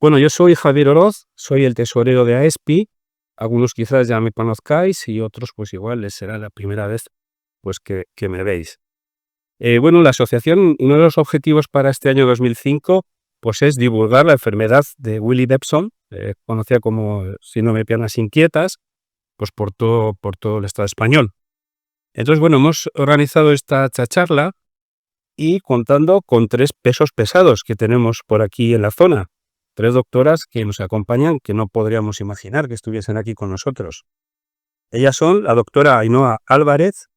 Bueno, yo soy Javier Oroz, soy el tesorero de AESPI. Algunos quizás ya me conozcáis y otros pues igual les será la primera vez pues que me veis. Bueno, la asociación, uno de los objetivos para este año 2005 pues es divulgar la enfermedad de Willie-Bebson, conocida como síndrome de piernas inquietas, pues por todo el Estado español. Entonces, bueno, hemos organizado esta charla y contando con 3 pesos pesados que tenemos por aquí en la zona. 3 doctoras que nos acompañan, que no podríamos imaginar que estuviesen aquí con nosotros. Ellas son la doctora Ainhoa Álvarez,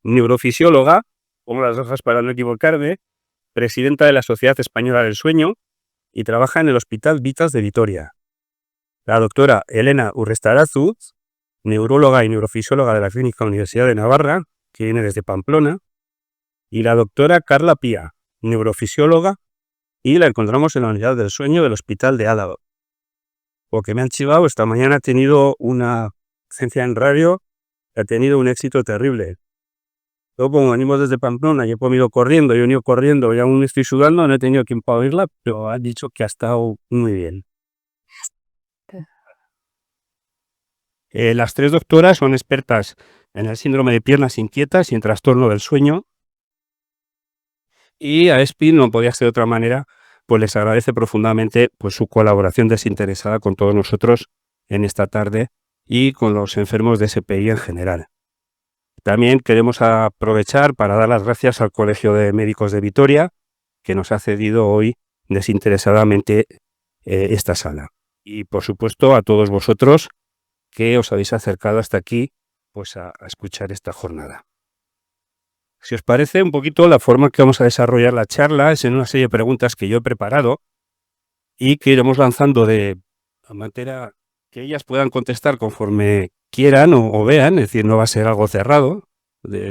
neurofisióloga, pongo las hojas para no equivocarme, presidenta de la Sociedad Española del Sueño y trabaja en el Hospital Vitas de Vitoria. La doctora Elena Urrestarazu, neuróloga y neurofisióloga de la Clínica Universidad de Navarra, que viene desde Pamplona, y la doctora Carla Pía, neurofisióloga, y la encontramos en la Unidad del Sueño del Hospital de Álava. Porque me han chivado, esta mañana ha tenido una presencia en radio, ha tenido un éxito terrible. Yo como venimos desde Pamplona y he venido corriendo, y aún estoy sudando, no he tenido tiempo a oírla, pero ha dicho que ha estado muy bien. Las 3 doctoras son expertas en el síndrome de piernas inquietas y en trastorno del sueño. Y a AESPI no podía ser de otra manera, pues les agradece profundamente pues su colaboración desinteresada con todos nosotros en esta tarde y con los enfermos de SPI en general. También queremos aprovechar para dar las gracias al Colegio de Médicos de Vitoria, que nos ha cedido hoy desinteresadamente esta sala. Y por supuesto a todos vosotros que os habéis acercado hasta aquí pues a escuchar esta jornada. Si os parece, un poquito la forma que vamos a desarrollar la charla es en una serie de preguntas que yo he preparado y que iremos lanzando de manera que ellas puedan contestar conforme quieran o vean, es decir, no va a ser algo cerrado,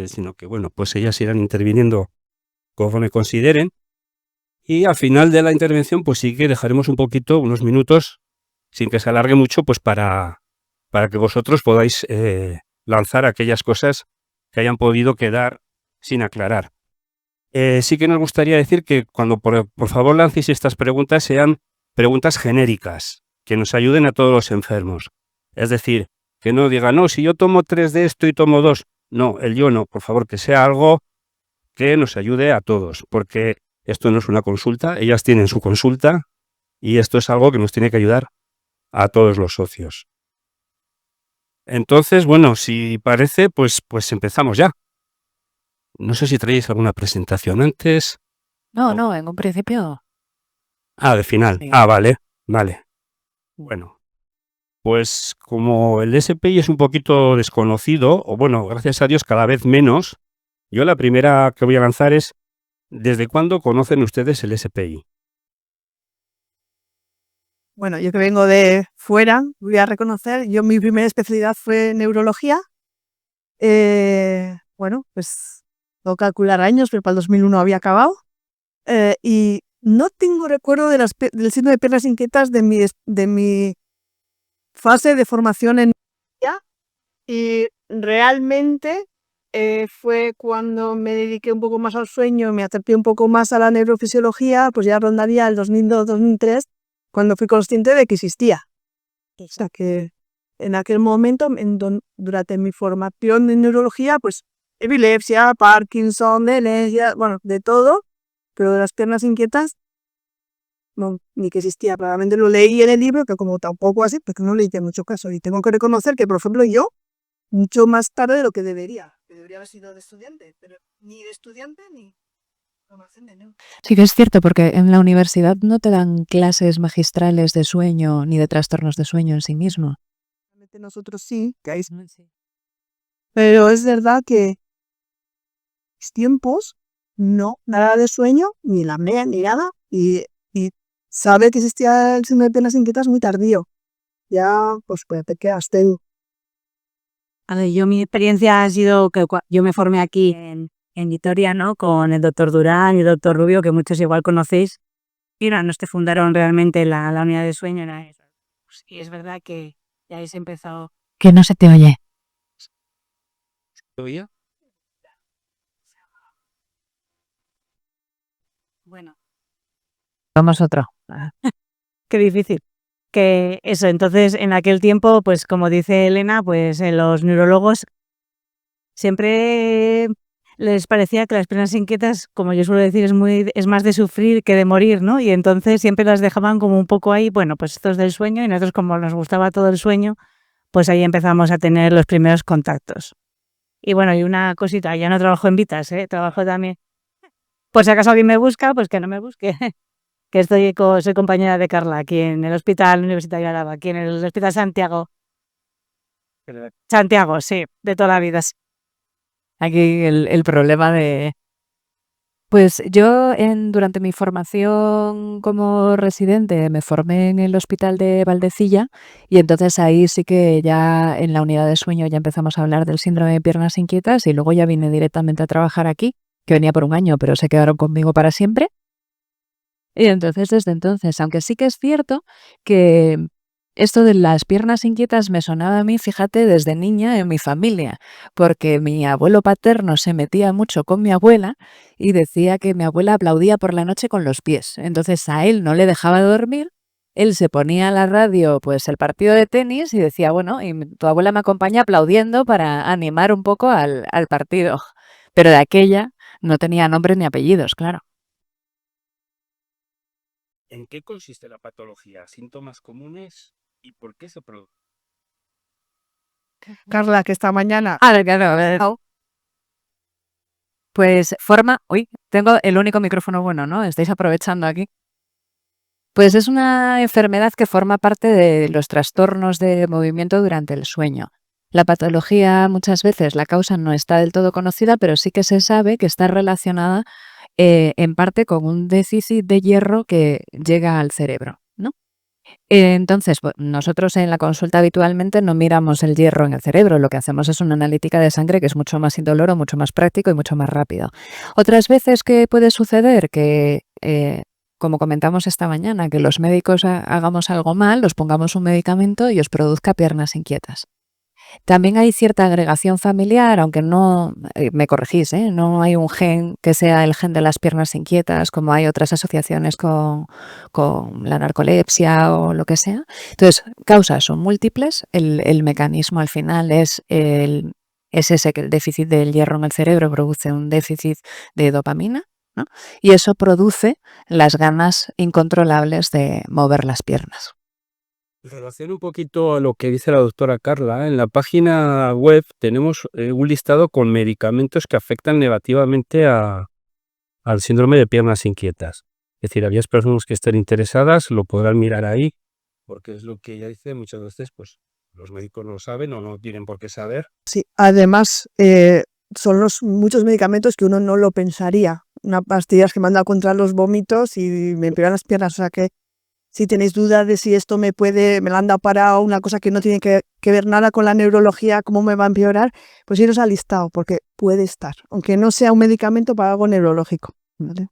sino que, bueno, pues ellas irán interviniendo conforme consideren. Y al final de la intervención, pues sí que dejaremos un poquito, unos minutos, sin que se alargue mucho, pues para que vosotros podáis lanzar aquellas cosas que hayan podido quedar sin aclarar. Sí que nos gustaría decir que cuando por favor lancéis estas preguntas sean preguntas genéricas, que nos ayuden a todos los enfermos. Es decir, que no digan, no, si yo tomo 3 de esto y tomo 2. No, el yo no, por favor, que sea algo que nos ayude a todos, porque esto no es una consulta, ellas tienen su consulta y esto es algo que nos tiene que ayudar a todos los socios. Entonces, bueno, si parece, pues empezamos ya. No sé si traéis alguna presentación antes. No, en un principio. De final. Sí. Vale. Bueno, pues como el SPI es un poquito desconocido, o bueno, gracias a Dios cada vez menos, yo la primera que voy a lanzar es, ¿desde cuándo conocen ustedes el SPI? Bueno, yo que vengo de fuera, voy a reconocer, mi primera especialidad fue neurología. Bueno, pues puedo calcular años, pero para el 2001 había acabado. Y no tengo recuerdo del síndrome de piernas inquietas de mi fase de formación en neurología. Y realmente fue cuando me dediqué un poco más al sueño, me acerqué un poco más a la neurofisiología, pues ya rondaría el 2002-2003, cuando fui consciente de que existía. O sea que en aquel momento, durante mi formación en neurología, pues epilepsia, Parkinson, demencia, bueno, de todo, pero de las piernas inquietas, no, ni que existía. Probablemente lo leí en el libro, que como tampoco así, porque no le hice mucho caso. Y tengo que reconocer que, por ejemplo, yo, mucho más tarde de lo que debería haber sido de estudiante, pero ni de estudiante ni formación de neuro. Sí que es cierto, porque en la universidad no te dan clases magistrales de sueño ni de trastornos de sueño en sí mismo. Nosotros sí, que hay, pero es verdad que en mis tiempos no, nada de sueño, ni la apnea, ni nada, y sabe que existía el síndrome de piernas inquietas muy tardío. Ya, pues te quedas tengo. A ver, mi experiencia ha sido que yo me formé aquí en Vitoria, ¿no? Con el doctor Durán y el doctor Rubio, que muchos igual conocéis. Y nos te fundaron realmente la unidad de sueño. Y es verdad que ya habéis empezado. Que no se te oye. ¿Se oía? Bueno. Vamos otro. qué difícil. Que eso, entonces en aquel tiempo, pues como dice Elena, pues los neurólogos siempre les parecía que las piernas inquietas, como yo suelo decir, es más de sufrir que de morir, ¿no? Y entonces siempre las dejaban como un poco ahí, bueno, pues esto es del sueño, y nosotros, como nos gustaba todo el sueño, pues ahí empezamos a tener los primeros contactos. Y bueno, y una cosita, ya no trabajo en Vitas, trabajo también. Por si acaso alguien me busca, pues que no me busque. Que soy compañera de Carla aquí en el Hospital Universitario de Álava, aquí en el Hospital Santiago. Santiago, sí, de toda la vida. Sí. Aquí el problema de... Pues yo durante mi formación como residente me formé en el hospital de Valdecilla y entonces ahí sí que ya en la unidad de sueño ya empezamos a hablar del síndrome de piernas inquietas y luego ya vine directamente a trabajar aquí, que venía por un año, pero se quedaron conmigo para siempre. Y entonces, desde entonces, aunque sí que es cierto que esto de las piernas inquietas me sonaba a mí, fíjate, desde niña en mi familia, porque mi abuelo paterno se metía mucho con mi abuela y decía que mi abuela aplaudía por la noche con los pies. Entonces a él no le dejaba dormir, él se ponía a la radio pues el partido de tenis y decía, bueno, y tu abuela me acompaña aplaudiendo para animar un poco al partido. Pero de aquella no tenía nombre ni apellidos, claro. ¿En qué consiste la patología? ¿Síntomas comunes? ¿Y por qué se produce? Carla, que esta mañana... Claro. Pues uy, tengo el único micrófono bueno, ¿no? Estáis aprovechando aquí. Pues es una enfermedad que forma parte de los trastornos de movimiento durante el sueño. La patología muchas veces, la causa no está del todo conocida, pero sí que se sabe que está relacionada en parte con un déficit de hierro que llega al cerebro, ¿no? Entonces, nosotros en la consulta habitualmente no miramos el hierro en el cerebro, lo que hacemos es una analítica de sangre que es mucho más indoloro, mucho más práctico y mucho más rápido. Otras veces que puede suceder que, como comentamos esta mañana, que los médicos hagamos algo mal, os pongamos un medicamento y os produzca piernas inquietas. También hay cierta agregación familiar, aunque no, me corregís, no hay un gen que sea el gen de las piernas inquietas, como hay otras asociaciones con la narcolepsia o lo que sea. Entonces, causas son múltiples, el mecanismo al final es ese que el déficit del hierro en el cerebro produce un déficit de dopamina, ¿no? Y eso produce las ganas incontrolables de mover las piernas. En relación un poquito a lo que dice la doctora Carla, en la página web tenemos un listado con medicamentos que afectan negativamente al síndrome de piernas inquietas. Es decir, aquellas personas que estén interesadas lo podrán mirar ahí, porque es lo que ella dice, muchas veces pues los médicos no lo saben o no tienen por qué saber. Sí, además son muchos medicamentos que uno no lo pensaría. Unas pastillas que me han dado contra los vómitos y me empeoran las piernas, o sea que si tenéis duda de si esto me la han dado para una cosa que no tiene que ver nada con la neurología, cómo me va a empeorar, pues iros al listado, porque puede estar, aunque no sea un medicamento para algo neurológico, ¿vale?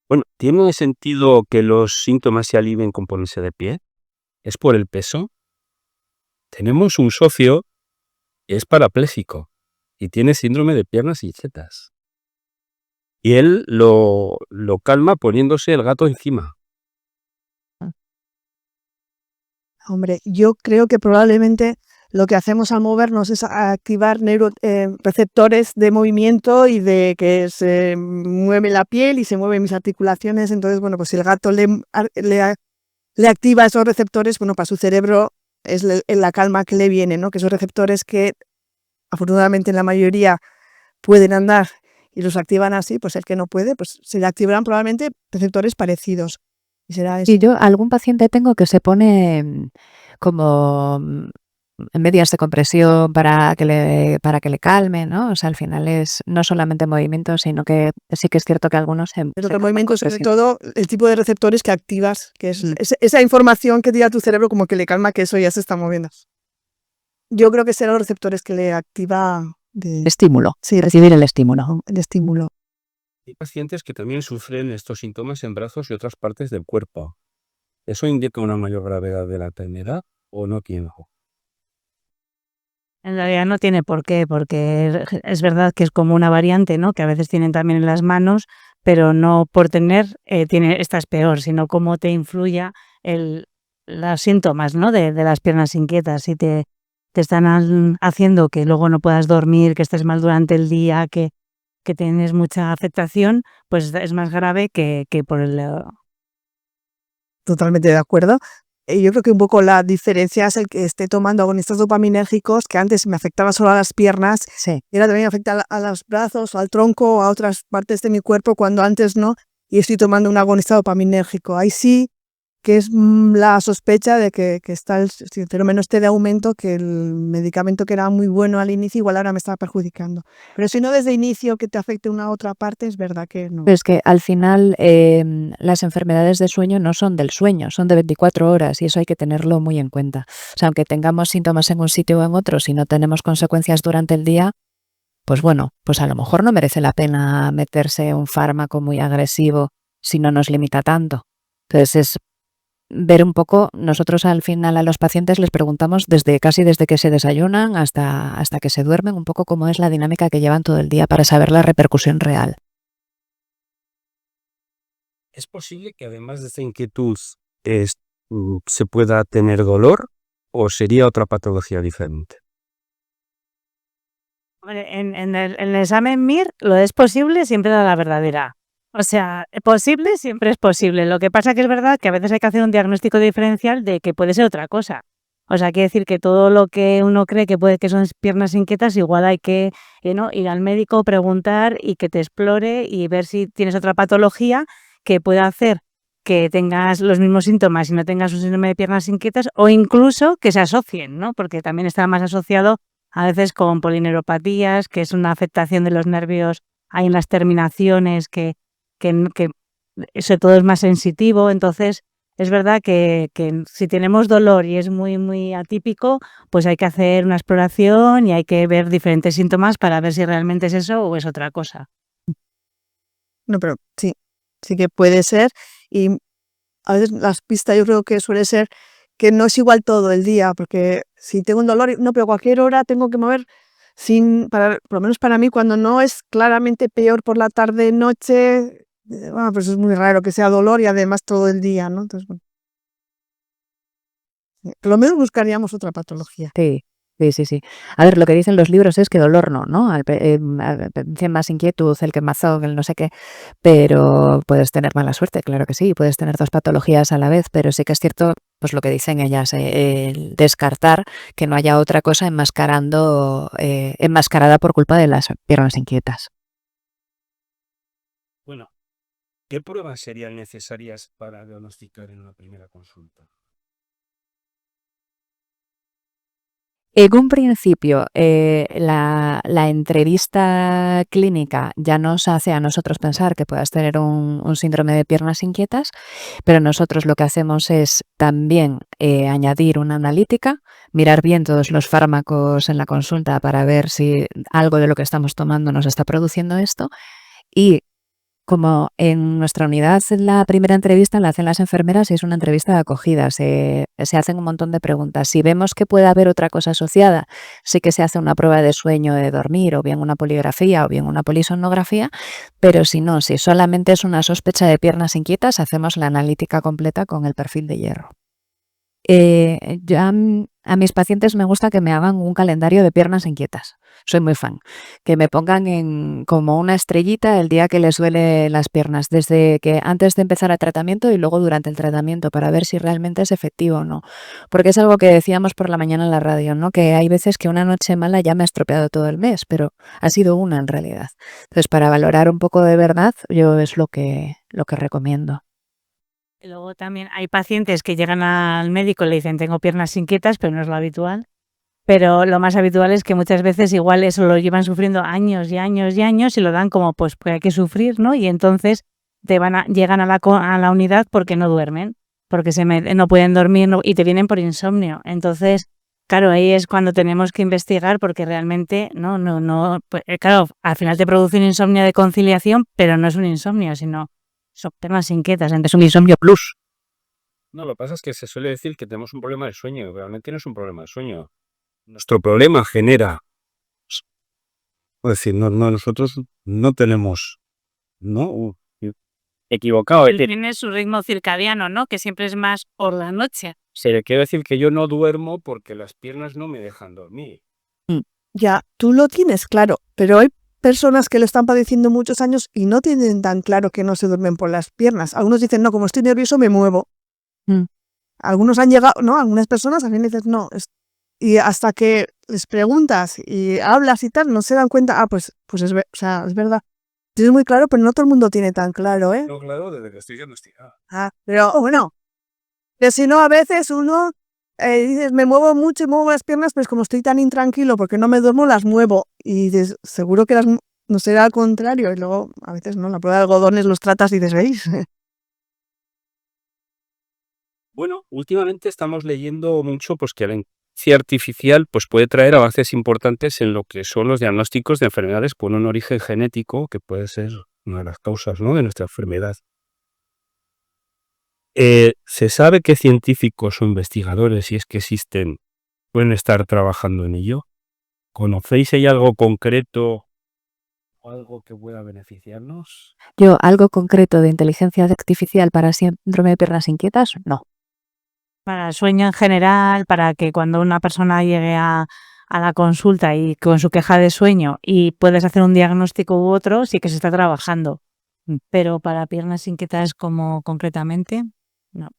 Bueno, ¿tiene sentido que los síntomas se alivien con ponerse de pie? ¿Es por el peso? Tenemos un socio que es parapléjico y tiene síndrome de piernas inquietas. Y él lo calma poniéndose el gato encima. Hombre, yo creo que probablemente lo que hacemos al movernos es activar receptores de movimiento y de que se mueve la piel y se mueven mis articulaciones. Entonces, bueno, pues si el gato le activa esos receptores, bueno, para su cerebro es la calma que le viene, ¿no? Que esos receptores que afortunadamente en la mayoría pueden andar y los activan así, pues el que no puede, pues se le activarán probablemente receptores parecidos. Y será eso. Y yo algún paciente tengo que se pone como en medias de compresión para que le calme, ¿no? O sea, al final es no solamente movimiento, sino que sí que es cierto que algunos Pero movimiento, sobre todo, el tipo de receptores que activas, que es esa información que tira tu cerebro como que le calma que eso ya se está moviendo. Yo creo que serán los receptores que le activa estímulo. Sí, recibir el estímulo. El estímulo. Hay pacientes que también sufren estos síntomas en brazos y otras partes del cuerpo. ¿Eso indica una mayor gravedad de la enfermedad o no tiene? En realidad no tiene por qué, porque es verdad que es como una variante, ¿no? Que a veces tienen también en las manos, pero no por tener estás peor, sino cómo te influya los síntomas, ¿no? de las piernas inquietas. Si te están haciendo que luego no puedas dormir, que estés mal durante el día, que tienes mucha afectación, pues es más grave que por el... Totalmente de acuerdo. Yo creo que un poco la diferencia es el que esté tomando agonistas dopaminérgicos, que antes me afectaba solo a las piernas, Sí. y ahora también me afecta a los brazos, al tronco, a otras partes de mi cuerpo, cuando antes no, y estoy tomando un agonista dopaminérgico. Ahí sí que es la sospecha de que está el fenómeno este de aumento, que el medicamento que era muy bueno al inicio igual ahora me está perjudicando. Pero si no desde inicio que te afecte una otra parte, es verdad que no. Pero es que al final las enfermedades de sueño no son del sueño, son de 24 horas y eso hay que tenerlo muy en cuenta. O sea, aunque tengamos síntomas en un sitio o en otro, si no tenemos consecuencias durante el día, pues bueno, pues a lo mejor no merece la pena meterse un fármaco muy agresivo si no nos limita tanto. Entonces es ver un poco, nosotros al final a los pacientes les preguntamos casi desde que se desayunan hasta que se duermen, un poco cómo es la dinámica que llevan todo el día para saber la repercusión real. ¿Es posible que además de esta inquietud se pueda tener dolor o sería otra patología diferente? Hombre, en el examen MIR lo es posible siempre da la verdadera. O sea, posible siempre es posible. Lo que pasa que es verdad que a veces hay que hacer un diagnóstico diferencial de que puede ser otra cosa. O sea, quiere decir que todo lo que uno cree que puede que son piernas inquietas, igual hay que ¿no? ir al médico, preguntar y que te explore y ver si tienes otra patología que pueda hacer que tengas los mismos síntomas y no tengas un síndrome de piernas inquietas, o incluso que se asocien, ¿no? Porque también está más asociado a veces con polineuropatías, que es una afectación de los nervios, hay en las terminaciones que sobre todo es más sensitivo. Entonces es verdad que si tenemos dolor y es muy, muy atípico, pues hay que hacer una exploración y hay que ver diferentes síntomas para ver si realmente es eso o es otra cosa. No, pero sí, sí que puede ser. Y a veces las pistas yo creo que suele ser que no es igual todo el día, porque si tengo un dolor, no, pero a cualquier hora tengo que mover por lo menos para mí, cuando no es claramente peor por la tarde, noche, bueno, pues es muy raro que sea dolor y además todo el día, ¿no? Entonces, bueno, por lo menos buscaríamos otra patología. Sí, sí, sí, sí. A ver, lo que dicen los libros es que dolor no, ¿no? Al más inquietud, el quemazón, el no sé qué, pero puedes tener mala suerte, claro que sí, puedes tener dos patologías a la vez, pero sí que es cierto, pues lo que dicen ellas, el descartar que no haya otra cosa enmascarada por culpa de las piernas inquietas. Bueno, ¿qué pruebas serían necesarias para diagnosticar en una primera consulta? En un principio, la entrevista clínica ya nos hace a nosotros pensar que puedas tener un síndrome de piernas inquietas, pero nosotros lo que hacemos es también añadir una analítica, mirar bien todos los fármacos en la consulta para ver si algo de lo que estamos tomando nos está produciendo esto. Y como en nuestra unidad la primera entrevista la hacen las enfermeras y es una entrevista de acogida, se hacen un montón de preguntas. Si vemos que puede haber otra cosa asociada, sí que se hace una prueba de sueño de dormir o bien una poligrafía o bien una polisomnografía, pero si no, si solamente es una sospecha de piernas inquietas, hacemos la analítica completa con el perfil de hierro. Yo a mis pacientes me gusta que me hagan un calendario de piernas inquietas. Soy muy fan. Que me pongan como una estrellita el día que les duele las piernas, desde que antes de empezar el tratamiento y luego durante el tratamiento, para ver si realmente es efectivo o no. Porque es algo que decíamos por la mañana en la radio, ¿no? Que hay veces que una noche mala ya me ha estropeado todo el mes, pero ha sido una en realidad. Entonces, para valorar un poco de verdad, yo es lo que recomiendo. Y luego también hay pacientes que llegan al médico y le dicen tengo piernas inquietas, pero no es lo habitual. Pero lo más habitual es que muchas veces igual eso lo llevan sufriendo años y años y años y lo dan como pues hay que sufrir, ¿no? Y entonces llegan a la unidad porque no duermen, porque no pueden dormir y te vienen por insomnio. Entonces, claro, ahí es cuando tenemos que investigar porque realmente no, pues, claro, al final te produce un insomnio de conciliación, pero no es un insomnio, sino son piernas inquietas, entonces es un insomnio plus. No, lo que pasa es que se suele decir que tenemos un problema de sueño, realmente no es un problema de sueño. Nuestro problema genera, es decir, nosotros no tenemos, ¿no? equivocado. Es decir, Tiene su ritmo circadiano, ¿no? Que siempre es más por la noche. se le quiero decir que yo no duermo porque las piernas no me dejan dormir. Ya, tú lo tienes claro, pero hay personas que lo están padeciendo muchos años y no tienen tan claro que no se duermen por las piernas. Algunos dicen, no, como estoy nervioso me muevo. Mm. Algunos han llegado, no, algunas personas a mí me dicen, no. Y hasta que les preguntas y hablas y tal, no se dan cuenta, pues es verdad. Tienes muy claro, pero no todo el mundo tiene tan claro, ¿eh? No, claro, desde que estoy diagnosticado. Pero bueno, que si no, a veces uno dices, me muevo mucho y muevo las piernas, pues como estoy tan intranquilo porque no me duermo, las muevo. Y dices, seguro que no será al contrario. Y luego, a veces no, la prueba de algodones los tratas y dices, ¿veis? Bueno, últimamente estamos leyendo mucho pues que la inteligencia artificial pues puede traer avances importantes en lo que son los diagnósticos de enfermedades por un origen genético que puede ser una de las causas, ¿no?, de nuestra enfermedad. ¿Se sabe qué científicos o investigadores, si es que existen, pueden estar trabajando en ello? ¿Conocéis ahí algo concreto o algo que pueda beneficiarnos? Yo, algo concreto de inteligencia artificial para síndrome de piernas inquietas, no. Para el sueño en general, para que cuando una persona llegue a la consulta y con su queja de sueño y puedes hacer un diagnóstico u otro, sí que se está trabajando. Pero para piernas inquietas como concretamente, no.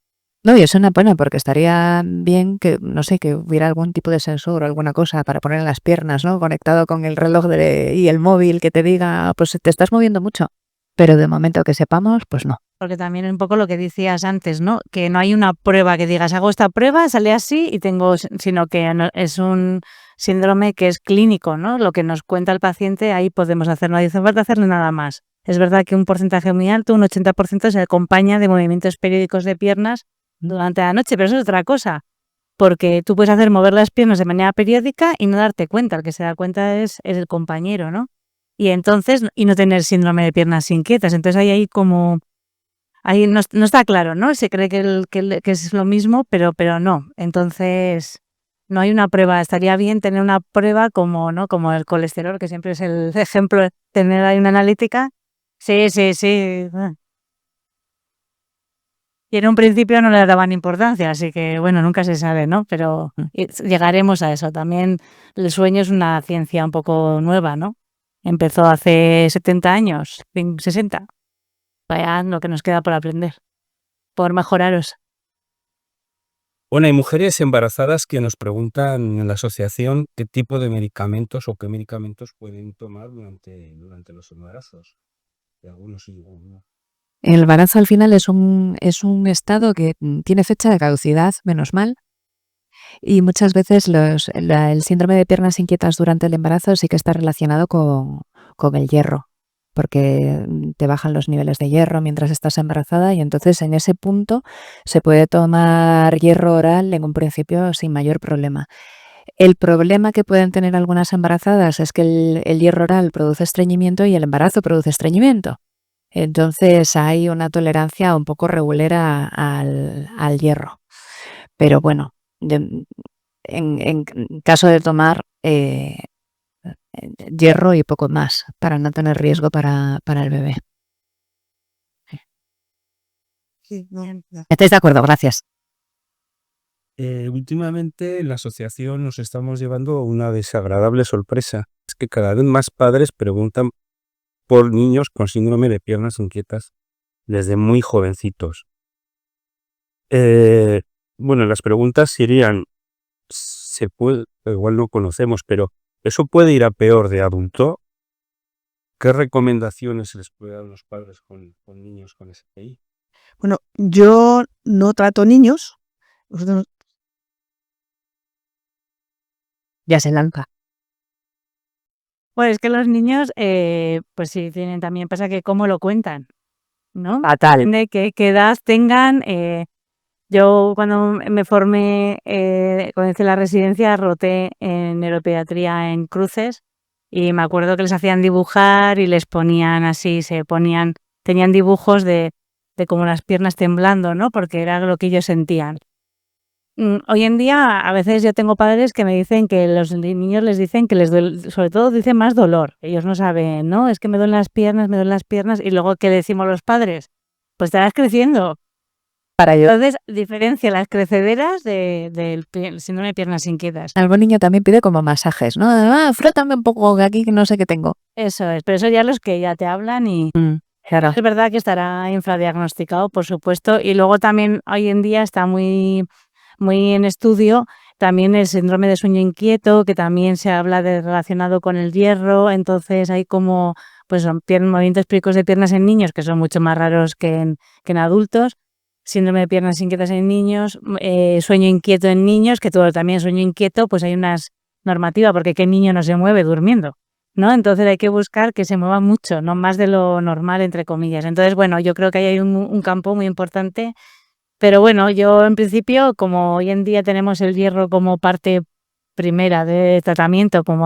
No, y es una pena porque estaría bien que, no sé, que hubiera algún tipo de sensor o alguna cosa para poner en las piernas, ¿no? Conectado con el reloj y el móvil que te diga, pues te estás moviendo mucho. Pero de momento que sepamos, pues no. Porque también un poco lo que decías antes, ¿no? Que no hay una prueba que digas, hago esta prueba, sale así y tengo, sino que es un síndrome que es clínico, ¿no? Lo que nos cuenta el paciente, ahí podemos hacer, no hace falta hacerle nada más. Es verdad que un porcentaje muy alto, un 80%, se acompaña de movimientos periódicos de piernas durante la noche, pero eso es otra cosa. Porque tú puedes hacer mover las piernas de manera periódica y no darte cuenta. El que se da cuenta es el compañero, ¿no? Y entonces, y no tener síndrome de piernas inquietas. Entonces ahí como... Ahí no está claro, ¿no? Se cree que es lo mismo, pero no. Entonces, no hay una prueba. Estaría bien tener una prueba como, ¿no?, como el colesterol, que siempre es el ejemplo de tener ahí una analítica. Sí. Y en un principio no le daban importancia, así que, bueno, nunca se sabe, ¿no? Pero llegaremos a eso. También el sueño es una ciencia un poco nueva, ¿no? Empezó hace 70 años, 60. Vaya lo que nos queda por aprender, por mejoraros. Bueno, hay mujeres embarazadas que nos preguntan en la asociación qué tipo de medicamentos o qué medicamentos pueden tomar durante los embarazos. Y algunos sí, algunos no. El embarazo al final es un estado que tiene fecha de caducidad, menos mal. Y muchas veces el síndrome de piernas inquietas durante el embarazo sí que está relacionado con el hierro, porque te bajan los niveles de hierro mientras estás embarazada y entonces en ese punto se puede tomar hierro oral en un principio sin mayor problema. El problema que pueden tener algunas embarazadas es que el hierro oral produce estreñimiento y el embarazo produce estreñimiento. Entonces hay una tolerancia un poco regulera al hierro. Pero bueno, en caso de tomar hierro y poco más, para no tener riesgo para el bebé. Sí, no, ya. ¿Estáis de acuerdo? Gracias. Últimamente en la asociación nos estamos llevando una desagradable sorpresa. Es que cada vez más padres preguntan por niños con síndrome de piernas inquietas desde muy jovencitos. Bueno, las preguntas serían, igual no conocemos, pero ¿eso puede ir a peor de adulto? ¿Qué recomendaciones se les puede dar a los padres con niños con SPI? Bueno, yo no trato niños. Nosotros Ya se lanza. Pues es que los niños, pues sí, también pasa que cómo lo cuentan, ¿no? Fatal. Depende de qué edad tengan. Yo cuando me formé, cuando hice la residencia, roté en neuropediatría en Cruces y me acuerdo que les hacían dibujar y les ponían así, tenían dibujos de como las piernas temblando, ¿no? Porque era lo que ellos sentían. Hoy en día, a veces yo tengo padres que me dicen que los niños les dicen que les duele, sobre todo dicen más dolor. Ellos no saben, ¿no? Es que me duelen las piernas, y luego ¿qué le decimos los padres? pues estarás creciendo. Para yo. Entonces, diferencia las crecederas del síndrome de piernas inquietas. Algún niño también pide como masajes, ¿no? Frótame un poco de aquí que no sé qué tengo. Eso es, pero eso ya los que ya te hablan y Claro. es verdad que estará infradiagnosticado, por supuesto, y luego también hoy en día está muy en estudio también el síndrome de sueño inquieto, que también se habla de relacionado con el hierro, entonces hay como pues son movimientos píricos de piernas en niños que son mucho más raros que en adultos, síndrome de piernas inquietas en niños, sueño inquieto en niños, que todo también sueño inquieto, pues hay una normativa, porque ¿qué niño no se mueve durmiendo? ¿No? Entonces hay que buscar que se mueva mucho, no más de lo normal, entre comillas. Entonces, bueno, yo creo que ahí hay un campo muy importante. Pero bueno, yo en principio, como hoy en día tenemos el hierro como parte primera de tratamiento, como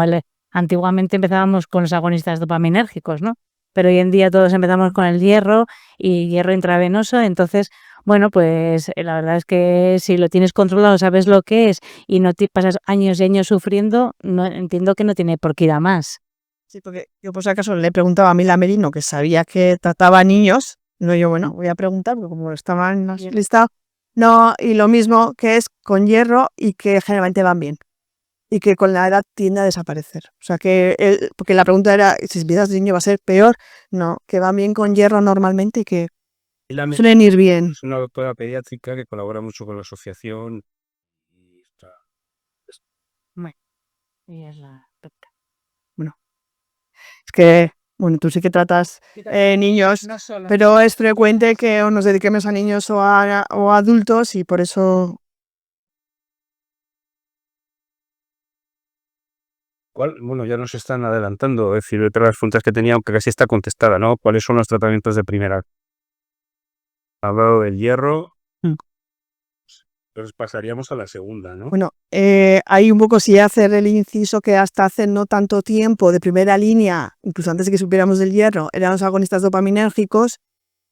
antiguamente empezábamos con los agonistas dopaminérgicos, ¿no? Pero hoy en día todos empezamos con el hierro y hierro intravenoso, entonces, bueno, pues la verdad es que si lo tienes controlado, sabes lo que es y no te pasas años y años sufriendo, no entiendo que no tiene por qué ir a más. Sí, porque yo por si acaso le preguntaba a Mila Merino, que sabía que trataba a niños, no yo, bueno, voy a preguntar, porque como estaba en la lista, no, y lo mismo que es con hierro y que generalmente van bien. Y que con la edad tiende a desaparecer. O sea que, porque la pregunta era, si empiezas de niño va a ser peor, no, que van bien con hierro normalmente y que suelen ir bien. Es una doctora pediátrica que colabora mucho con la asociación. Y es la Es que, bueno, tú sí que tratas niños, no solo. pero es frecuente que o nos dediquemos a niños o a adultos y por eso... Bueno, ya nos están adelantando, es decir, otra de las preguntas que tenía, aunque casi está contestada, ¿no? ¿Cuáles son los tratamientos de primera? Hablado del hierro, entonces pasaríamos a la segunda, ¿no? Bueno, hay un poco, sí, hacer el inciso que hasta hace no tanto tiempo, de primera línea, incluso antes de que supiéramos del hierro, eran los agonistas dopaminérgicos,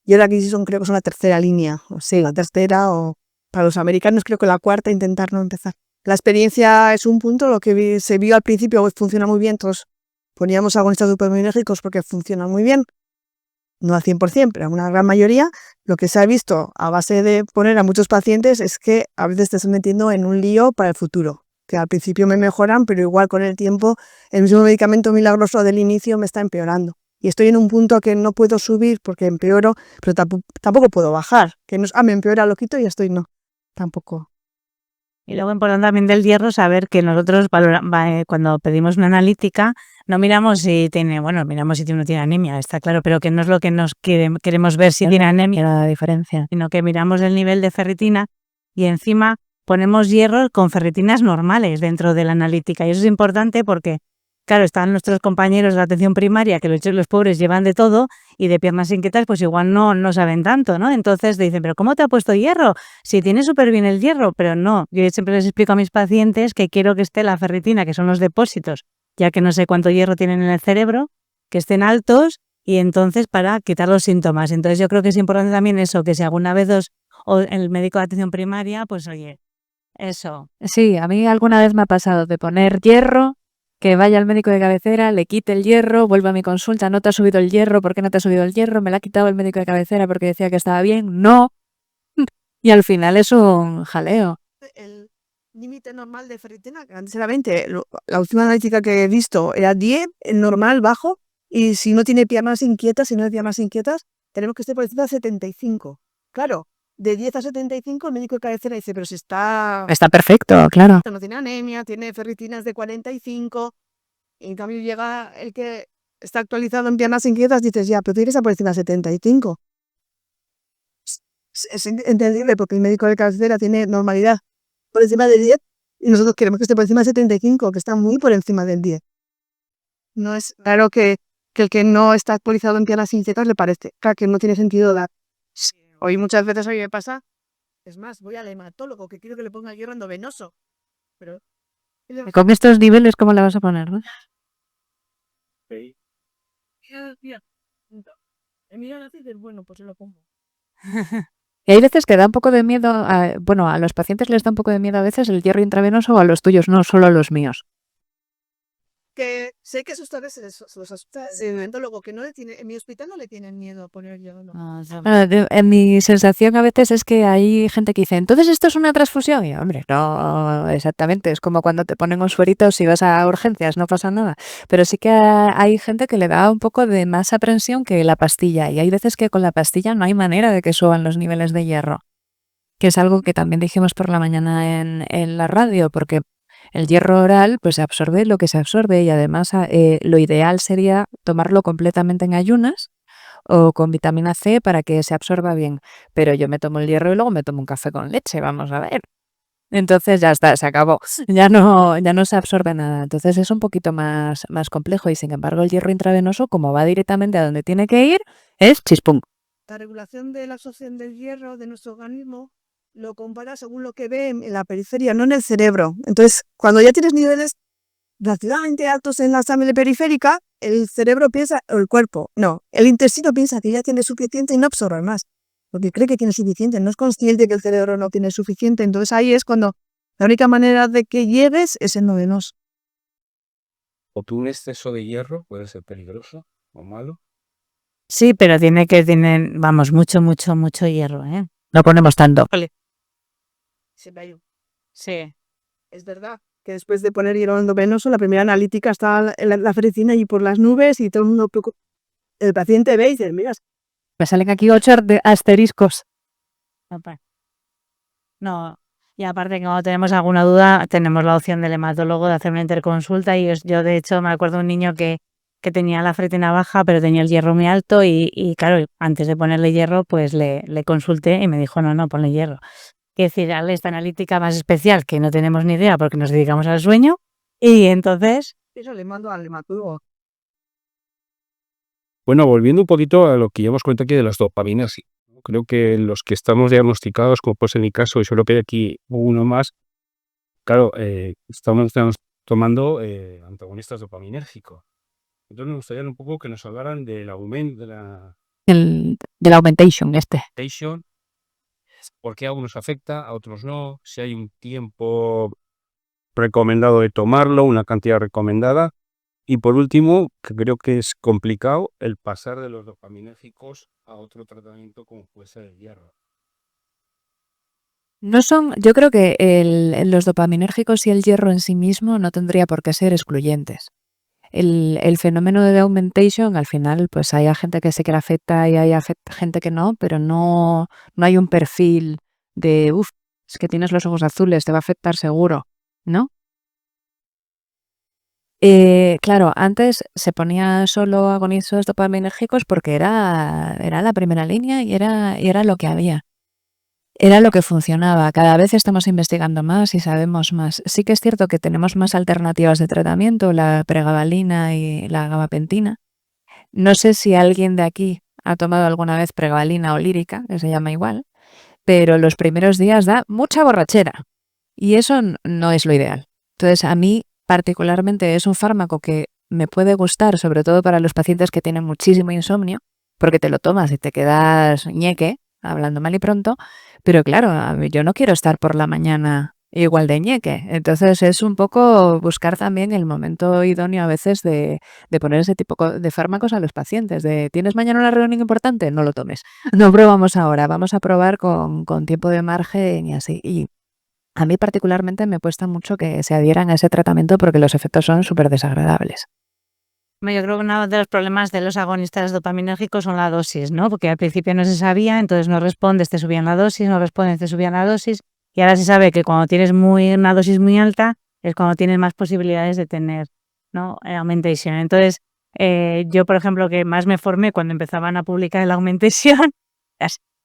y ahora aquí sí son, creo que son la tercera línea, o sí, la tercera, o para los americanos creo que la cuarta, intentar no empezar. La experiencia es un punto, lo que se vio al principio funciona muy bien, entonces poníamos agonistas dopaminérgicos porque funcionan muy bien, no al 100%, pero a una gran mayoría. Lo que se ha visto a base de poner a muchos pacientes es que a veces te estás metiendo en un lío para el futuro, que al principio me mejoran, pero igual con el tiempo el mismo medicamento milagroso del inicio me está empeorando. Y estoy en un punto que no puedo subir porque empeoro, pero tampoco puedo bajar. Que no, me empeora, lo quito y ya estoy, no, tampoco. Y luego importante también del hierro saber que nosotros cuando pedimos una analítica no miramos si tiene, bueno, miramos si uno tiene anemia, está claro, pero que no es lo que nos queremos ver si tiene anemia, La diferencia. sino que miramos el nivel de ferritina y encima ponemos hierro con ferritinas normales dentro de la analítica. Y eso es importante porque, claro, están nuestros compañeros de la atención primaria que los pobres llevan de todo y de piernas inquietas pues igual no saben tanto, ¿no? Entonces dicen, ¿pero cómo te ha puesto hierro? Si tiene súper bien el hierro, pero no. Yo siempre les explico a mis pacientes que quiero que esté la ferritina, que son los depósitos, ya que no sé cuánto hierro tienen en el cerebro, que estén altos y entonces para quitar los síntomas. Entonces yo creo que es importante también eso, que si alguna vez o el médico de atención primaria, pues oye, eso. Sí, a mí alguna vez me ha pasado de poner hierro, que vaya al médico de cabecera, le quite el hierro, vuelva a mi consulta, no te ha subido el hierro, ¿por qué no te ha subido el hierro? Me lo ha quitado el médico de cabecera porque decía que estaba bien, no. Y al final es un jaleo. El límite normal de ferritina, que antes era 20, la última analítica que he visto era 10, el normal bajo, y si no tiene piernas inquietas, tenemos que estar por encima de 75. Claro, de 10 a 75 el médico de cabecera dice, pero si está perfecto, claro. no tiene anemia, tiene ferritinas de 45, y en cambio llega el que está actualizado en piernas inquietas, dices, ya, pero tú eres por encima de 75. Es entendible porque el médico de cabecera tiene normalidad por encima de 10 y nosotros queremos que esté por encima de 75, que está muy por encima del 10. No es raro que el que no está actualizado en piernas inquietas le parece, claro, que no tiene sentido dar. Hoy muchas veces me pasa, es más, voy al hematólogo que quiero que le ponga hierro endovenoso, pero... Con estos niveles, ¿cómo la vas a poner, no? Bueno, pues yo lo pongo. Y hay veces que da un poco de miedo, a los pacientes les da un poco de miedo a veces el hierro intravenoso o a los tuyos, no solo a los míos. Que sé que esos tal se los asusta de momento, luego que no le tiene, en mi hospital no le tienen miedo a poner yo, no. En mi sensación a veces es que hay gente que dice, entonces esto es una transfusión. Y hombre, no exactamente, es como cuando te ponen un suerito si vas a urgencias, no pasa nada. Pero sí que hay gente que le da un poco de más aprensión que la pastilla. Y hay veces que con la pastilla no hay manera de que suban los niveles de hierro, que es algo que también dijimos por la mañana en la radio, porque el hierro oral pues se absorbe lo que se absorbe y además lo ideal sería tomarlo completamente en ayunas o con vitamina C para que se absorba bien. Pero yo me tomo el hierro y luego me tomo un café con leche, vamos a ver. Entonces ya está, se acabó. Ya no se absorbe nada. Entonces es un poquito más complejo y sin embargo el hierro intravenoso, como va directamente a donde tiene que ir, es chispum. La regulación de la absorción del hierro de nuestro organismo lo compara según lo que ve en la periferia, no en el cerebro. Entonces, cuando ya tienes niveles relativamente altos en la sangre periférica, el cerebro piensa, o el cuerpo, no, el intestino piensa que ya tiene suficiente y no absorbe más, porque cree que tiene suficiente, no es consciente que el cerebro no tiene suficiente. Entonces ahí es cuando la única manera de que llegues es endovenoso. O tú un exceso de hierro puede ser peligroso o malo. Sí, pero tienen, vamos, mucho hierro, ¿eh? No ponemos tanto. Siempre hay un- Sí. Es verdad que después de poner hierro endovenoso, la primera analítica está la ferritina y por las nubes y todo el mundo, el paciente ve y dice, mira, Me salen aquí 8 asteriscos. No, y aparte que cuando tenemos alguna duda, tenemos la opción del hematólogo de hacer una interconsulta y yo de hecho me acuerdo de un niño que tenía la ferritina baja, pero tenía el hierro muy alto y claro, antes de ponerle hierro, pues le consulté y me dijo, no, ponle hierro. Quiere decir, darle esta analítica más especial que no tenemos ni idea porque nos dedicamos al sueño y entonces... eso le mando al hematólogo. Bueno, volviendo un poquito a lo que ya hemos comentado aquí de las dopaminas, sí. Creo que los que estamos diagnosticados, como puede ser mi caso, y solo que hay aquí uno más, claro, estamos tomando antagonistas dopaminérgicos. Entonces me gustaría un poco que nos hablaran del aumento de la De la augmentation, tensión, por qué a unos afecta, a otros no, si hay un tiempo recomendado de tomarlo, una cantidad recomendada. Y por último, que creo que es complicado, el pasar de los dopaminérgicos a otro tratamiento como puede ser el hierro. No son, yo creo que los dopaminérgicos y el hierro en sí mismo no tendría por qué ser excluyentes. El fenómeno de augmentation, al final, pues hay gente que sí que le afecta y hay gente que no, pero no hay un perfil de, es que tienes los ojos azules, te va a afectar seguro, ¿no? Claro, antes se ponía solo agonistas dopaminérgicos porque era la primera línea y era lo que había. Era lo que funcionaba. Cada vez estamos investigando más y sabemos más. Sí que es cierto que tenemos más alternativas de tratamiento, la pregabalina y la gabapentina. No sé si alguien de aquí ha tomado alguna vez pregabalina o lírica, que se llama igual, pero los primeros días da mucha borrachera y eso no es lo ideal. Entonces, a mí particularmente es un fármaco que me puede gustar, sobre todo para los pacientes que tienen muchísimo insomnio, porque te lo tomas y te quedas ñeque, hablando mal y pronto, pero claro, yo no quiero estar por la mañana igual de ñeque. Entonces es un poco buscar también el momento idóneo a veces de poner ese tipo de fármacos a los pacientes. De, ¿tienes mañana una reunión importante? No lo tomes. No probamos ahora, vamos a probar con tiempo de margen y así. Y a mí particularmente me cuesta mucho que se adhieran a ese tratamiento porque los efectos son súper desagradables. Yo creo que uno de los problemas de los agonistas dopaminérgicos son la dosis, ¿no? Porque al principio no se sabía, entonces no respondes, te subían la dosis, no respondes, te subían la dosis, y ahora se sabe que cuando tienes una dosis muy alta es cuando tienes más posibilidades de tener, ¿no? Augmentation. Entonces, yo, por ejemplo, que más me formé cuando empezaban a publicar el augmentation,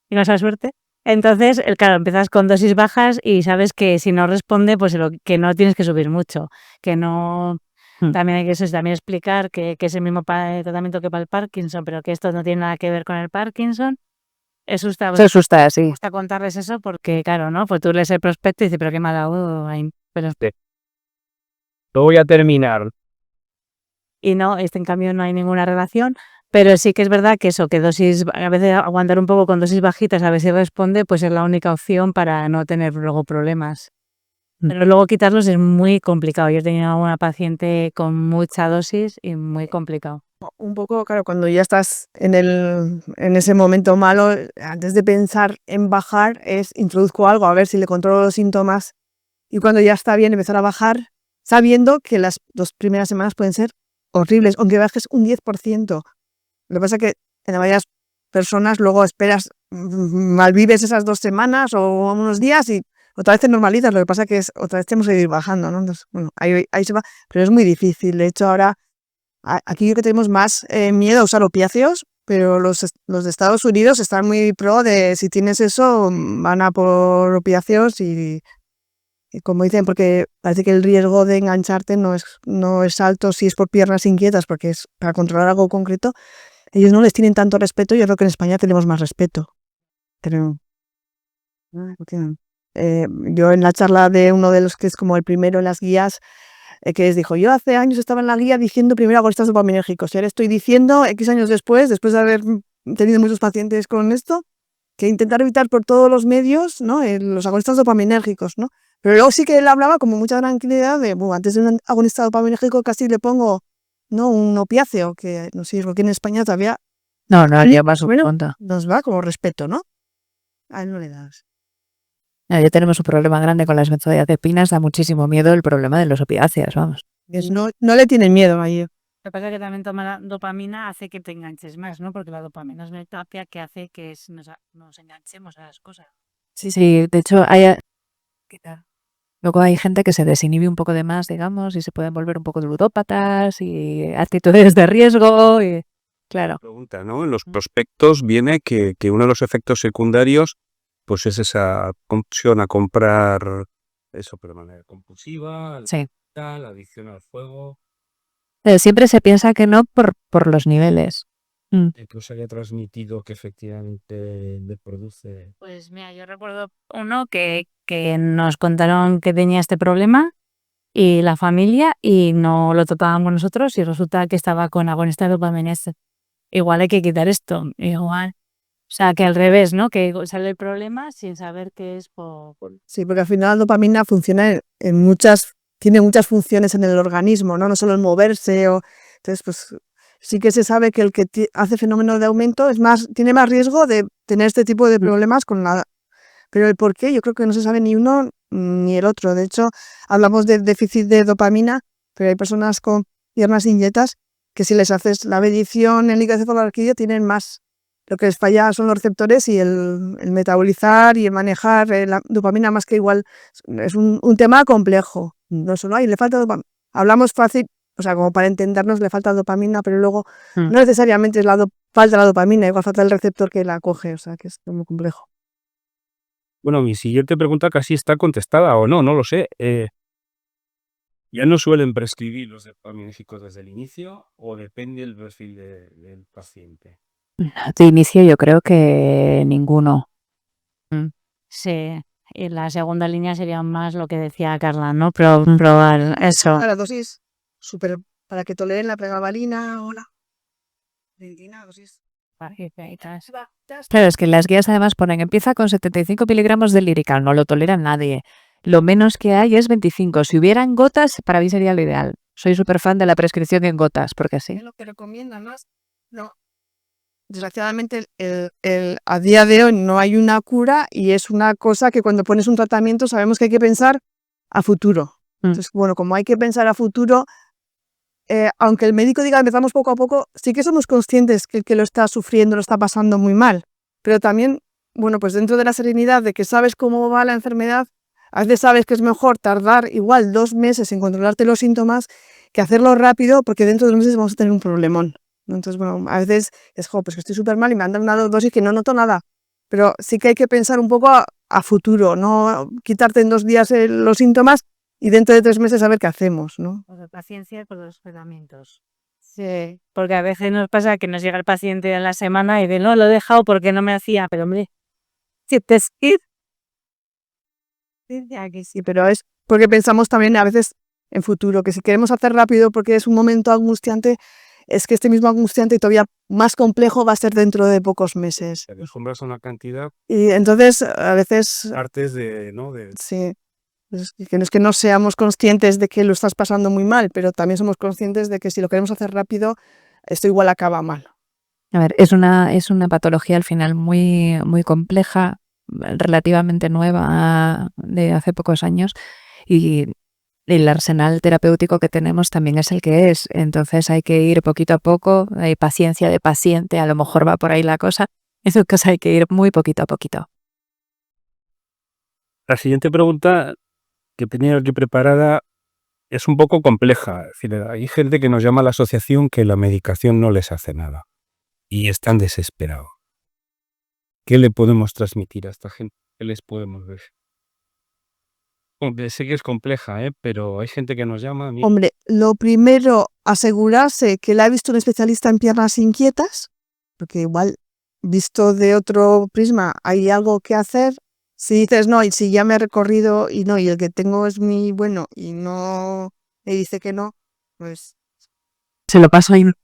tengo esa suerte. Entonces, claro, empiezas con dosis bajas y sabes que si no responde, pues que no tienes que subir mucho, que no... También hay que también explicar que es el mismo tratamiento que para el Parkinson, pero que esto no tiene nada que ver con el Parkinson. Se asusta, sí. Me gusta contarles eso porque, claro, ¿no? Pues tú lees el prospecto y dices, pero qué mala pero... Lo voy a terminar. Y no, en cambio no hay ninguna relación, pero sí que es verdad que eso, que dosis, a veces aguantar un poco con dosis bajitas a ver si responde, pues es la única opción para no tener luego problemas. Pero luego quitarlos es muy complicado. Yo he tenido alguna paciente con mucha dosis y muy complicado. Un poco, claro, cuando ya estás en ese momento malo, antes de pensar en bajar, introduzco algo a ver si le controlo los síntomas y cuando ya está bien empezar a bajar, sabiendo que las 2 primeras semanas pueden ser horribles, aunque bajes un 10%. Lo que pasa es que en varias personas luego esperas, malvives esas 2 semanas o unos días y otra vez te normalizas. Lo que pasa es que otra vez tenemos que ir bajando, ¿no? Entonces, bueno, ahí se va, pero es muy difícil. De hecho, ahora aquí creo que tenemos más miedo a usar opiáceos, pero los de Estados Unidos están muy pro de si tienes eso, van a por opiáceos y como dicen, porque parece que el riesgo de engancharte no es alto si es por piernas inquietas, porque es para controlar algo concreto. Ellos no les tienen tanto respeto, yo creo que en España tenemos más respeto. Pero, yo en la charla de uno de los que es como el primero en las guías, que les dijo, yo hace años estaba en la guía diciendo primero agonistas dopaminérgicos y ahora estoy diciendo, X años después de haber tenido muchos pacientes con esto, que intentar evitar por todos los medios, ¿no? Los agonistas dopaminérgicos, ¿no? Pero luego sí que él hablaba con mucha tranquilidad de, antes de un agonista dopaminérgico casi le pongo, ¿no? Un opiáceo, que no sé, porque en España todavía No lleva su bueno, punto. nos va como respeto, ¿no? A él no le das. Ya tenemos un problema grande con las benzodiazepinas, da muchísimo miedo el problema de los opiáceos, vamos. No le tienen miedo a ello. Lo que pasa es que también tomar la dopamina hace que te enganches más, ¿no? Porque la dopamina es una terapia que hace que nos enganchemos a las cosas. Sí, de hecho luego hay gente que se desinhibe un poco de más, digamos, y se pueden volver un poco ludópatas y actitudes de riesgo y claro. Pregunta, ¿no? En los prospectos viene que uno de los efectos secundarios pues es esa compulsión a comprar eso, pero de manera compulsiva, Sí. tal, adicción al juego, Siempre se piensa que no por los niveles. que os haya transmitido que efectivamente le produce. Pues mira, yo recuerdo uno que nos contaron que tenía este problema y la familia y no lo tratábamos nosotros y resulta que estaba con agonista de dopamina. Igual hay que quitar esto, igual. O sea, que al revés, ¿no? Que sale el problema sin saber qué es por... Sí, porque al final la dopamina funciona tiene muchas funciones en el organismo, ¿no? No solo el moverse entonces, pues sí que se sabe que el que hace fenómeno de aumento tiene más riesgo de tener este tipo de problemas pero el por qué yo creo que no se sabe ni uno ni el otro. De hecho, hablamos de déficit de dopamina, pero hay personas con piernas inquietas que si les haces la medición en hidroencefaloarquídeo tienen más. Lo que les falla son los receptores y el metabolizar y el manejar la dopamina, más que igual es un tema complejo. No solo le falta dopamina. Hablamos fácil, o sea, como para entendernos, le falta dopamina, pero luego no necesariamente es falta la dopamina, igual falta el receptor que la coge, o sea, que es muy complejo. Bueno, mi siguiente pregunta casi está contestada o no lo sé. ¿Ya no suelen prescribir los dopaminérgicos desde el inicio o depende del perfil del paciente? De inicio yo creo que ninguno. Sí, y la segunda línea sería más lo que decía Carla, ¿no? Probar eso. La dosis súper para que toleren la pregabalina o la dosis. Claro, es que las guías además ponen, empieza con 75 miligramos de Lyrical, no lo tolera nadie. Lo menos que hay es 25. Si hubieran gotas, para mí sería lo ideal. Soy súper fan de la prescripción en gotas, porque así. Es lo que recomiendan más. No. Desgraciadamente, a día de hoy no hay una cura y es una cosa que cuando pones un tratamiento sabemos que hay que pensar a futuro. Entonces, bueno, como hay que pensar a futuro, aunque el médico diga empezamos poco a poco, sí que somos conscientes que el que lo está sufriendo lo está pasando muy mal. Pero también, bueno, pues dentro de la serenidad de que sabes cómo va la enfermedad, a veces sabes que es mejor tardar igual 2 meses en controlarte los síntomas que hacerlo rápido, porque dentro de 2 meses vamos a tener un problemón. Entonces, bueno, a veces es, pues que estoy súper mal y me han dado una dosis que no noto nada. Pero sí que hay que pensar un poco a futuro, no quitarte en 2 días los síntomas y dentro de 3 meses a ver qué hacemos, ¿no? Paciencia con los tratamientos. Sí, porque a veces nos pasa que nos llega el paciente en la semana y de no, lo he dejado porque no me hacía, pero hombre, si te ir. Sí, pero es porque pensamos también a veces en futuro, que si queremos hacer rápido porque es un momento angustiante, es que este mismo angustiante todavía más complejo va a ser dentro de pocos meses. Te acostumbras a una cantidad Y entonces a veces artes de, ¿no? sí. Que no es que no seamos conscientes de que lo estás pasando muy mal, pero también somos conscientes de que si lo queremos hacer rápido, esto igual acaba mal. A ver, es una patología al final muy, muy compleja, relativamente nueva, de hace pocos años, y el arsenal terapéutico que tenemos también es el que es. Entonces hay que ir poquito a poco, hay paciencia de paciente, a lo mejor va por ahí la cosa. Eso que hay que ir muy poquito a poquito. La siguiente pregunta que tenía aquí preparada es un poco compleja. Es decir, hay gente que nos llama a la asociación que la medicación no les hace nada y están desesperados. ¿Qué le podemos transmitir a esta gente? ¿Qué les podemos decir? Sé que es compleja, pero hay gente que nos llama a mí. Hombre, lo primero, asegurarse que la ha visto un especialista en piernas inquietas, porque igual, visto de otro prisma, hay algo que hacer. Si dices no, y si ya me he recorrido y no, y el que tengo es muy bueno y no me dice que no, pues Se lo paso ahí. Puede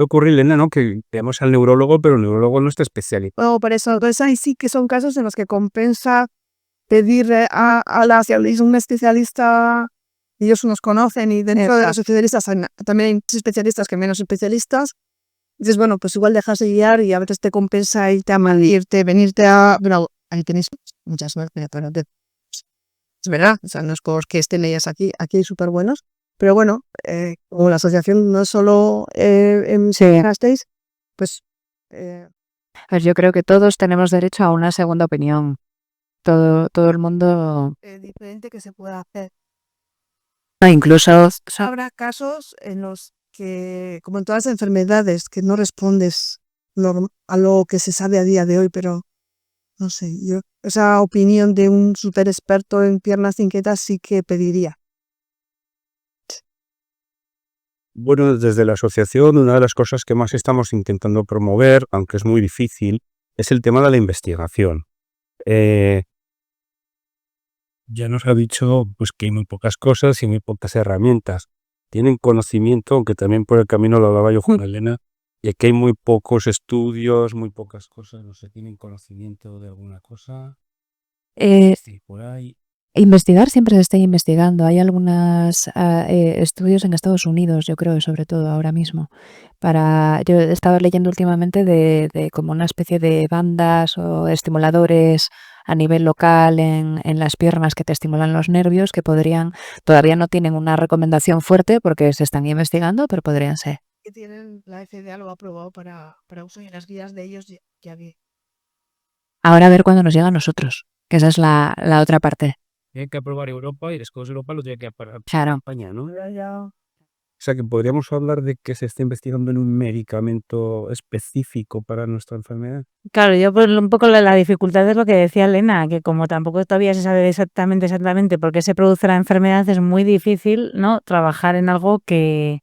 ocurrir, Elena, ¿no? Que veamos al neurólogo, pero el neurólogo no está especializado. bueno, por eso. Entonces ahí sí que son casos en los que compensa pedir un especialista, ellos nos conocen y dentro de los especialistas también hay especialistas que menos especialistas. Dices, bueno, pues igual dejarse guiar y a veces te compensa irte a Madrid, venirte a... Bueno, ahí tenéis mucha suerte, pero es verdad, o sea, no es porque estén ellas aquí hay súper buenos, pero bueno, como la asociación no es solo en Gasteiz, pues... Pues yo creo que todos tenemos derecho a una segunda opinión. Todo el mundo, diferente que se pueda hacer. incluso Habrá casos en los que, como en todas las enfermedades, que no respondes a lo que se sabe a día de hoy, pero no sé, yo esa opinión de un súper experto en piernas inquietas sí que pediría. Bueno, desde la asociación, una de las cosas que más estamos intentando promover, aunque es muy difícil, es el tema de la investigación. Ya nos ha dicho pues, que hay muy pocas cosas y muy pocas herramientas. Tienen conocimiento, aunque también por el camino lo hablaba yo con Elena, y que hay muy pocos estudios, muy pocas cosas. No sé, ¿tienen conocimiento de alguna cosa? Sí, por ahí. investigar siempre se está investigando. Hay algunos estudios en Estados Unidos, yo creo, sobre todo ahora mismo. Yo he estado leyendo últimamente de como una especie de bandas o estimuladores a nivel local en las piernas que te estimulan los nervios, que todavía no tienen una recomendación fuerte porque se están investigando, pero podrían ser. Que tienen, la FDA lo ha aprobado para uso y en las guías de ellos ya vi. Ahora a ver cuándo nos llega a nosotros, que esa es la otra parte. Tiene que aprobar Europa y después Europa lo tiene que aprobar Claro. España, ¿no? O sea que podríamos hablar de que se está investigando en un medicamento específico para nuestra enfermedad. Claro, yo pues un poco la dificultad es lo que decía Elena, que como tampoco todavía se sabe exactamente por qué se produce la enfermedad, es muy difícil, ¿no?, trabajar en algo que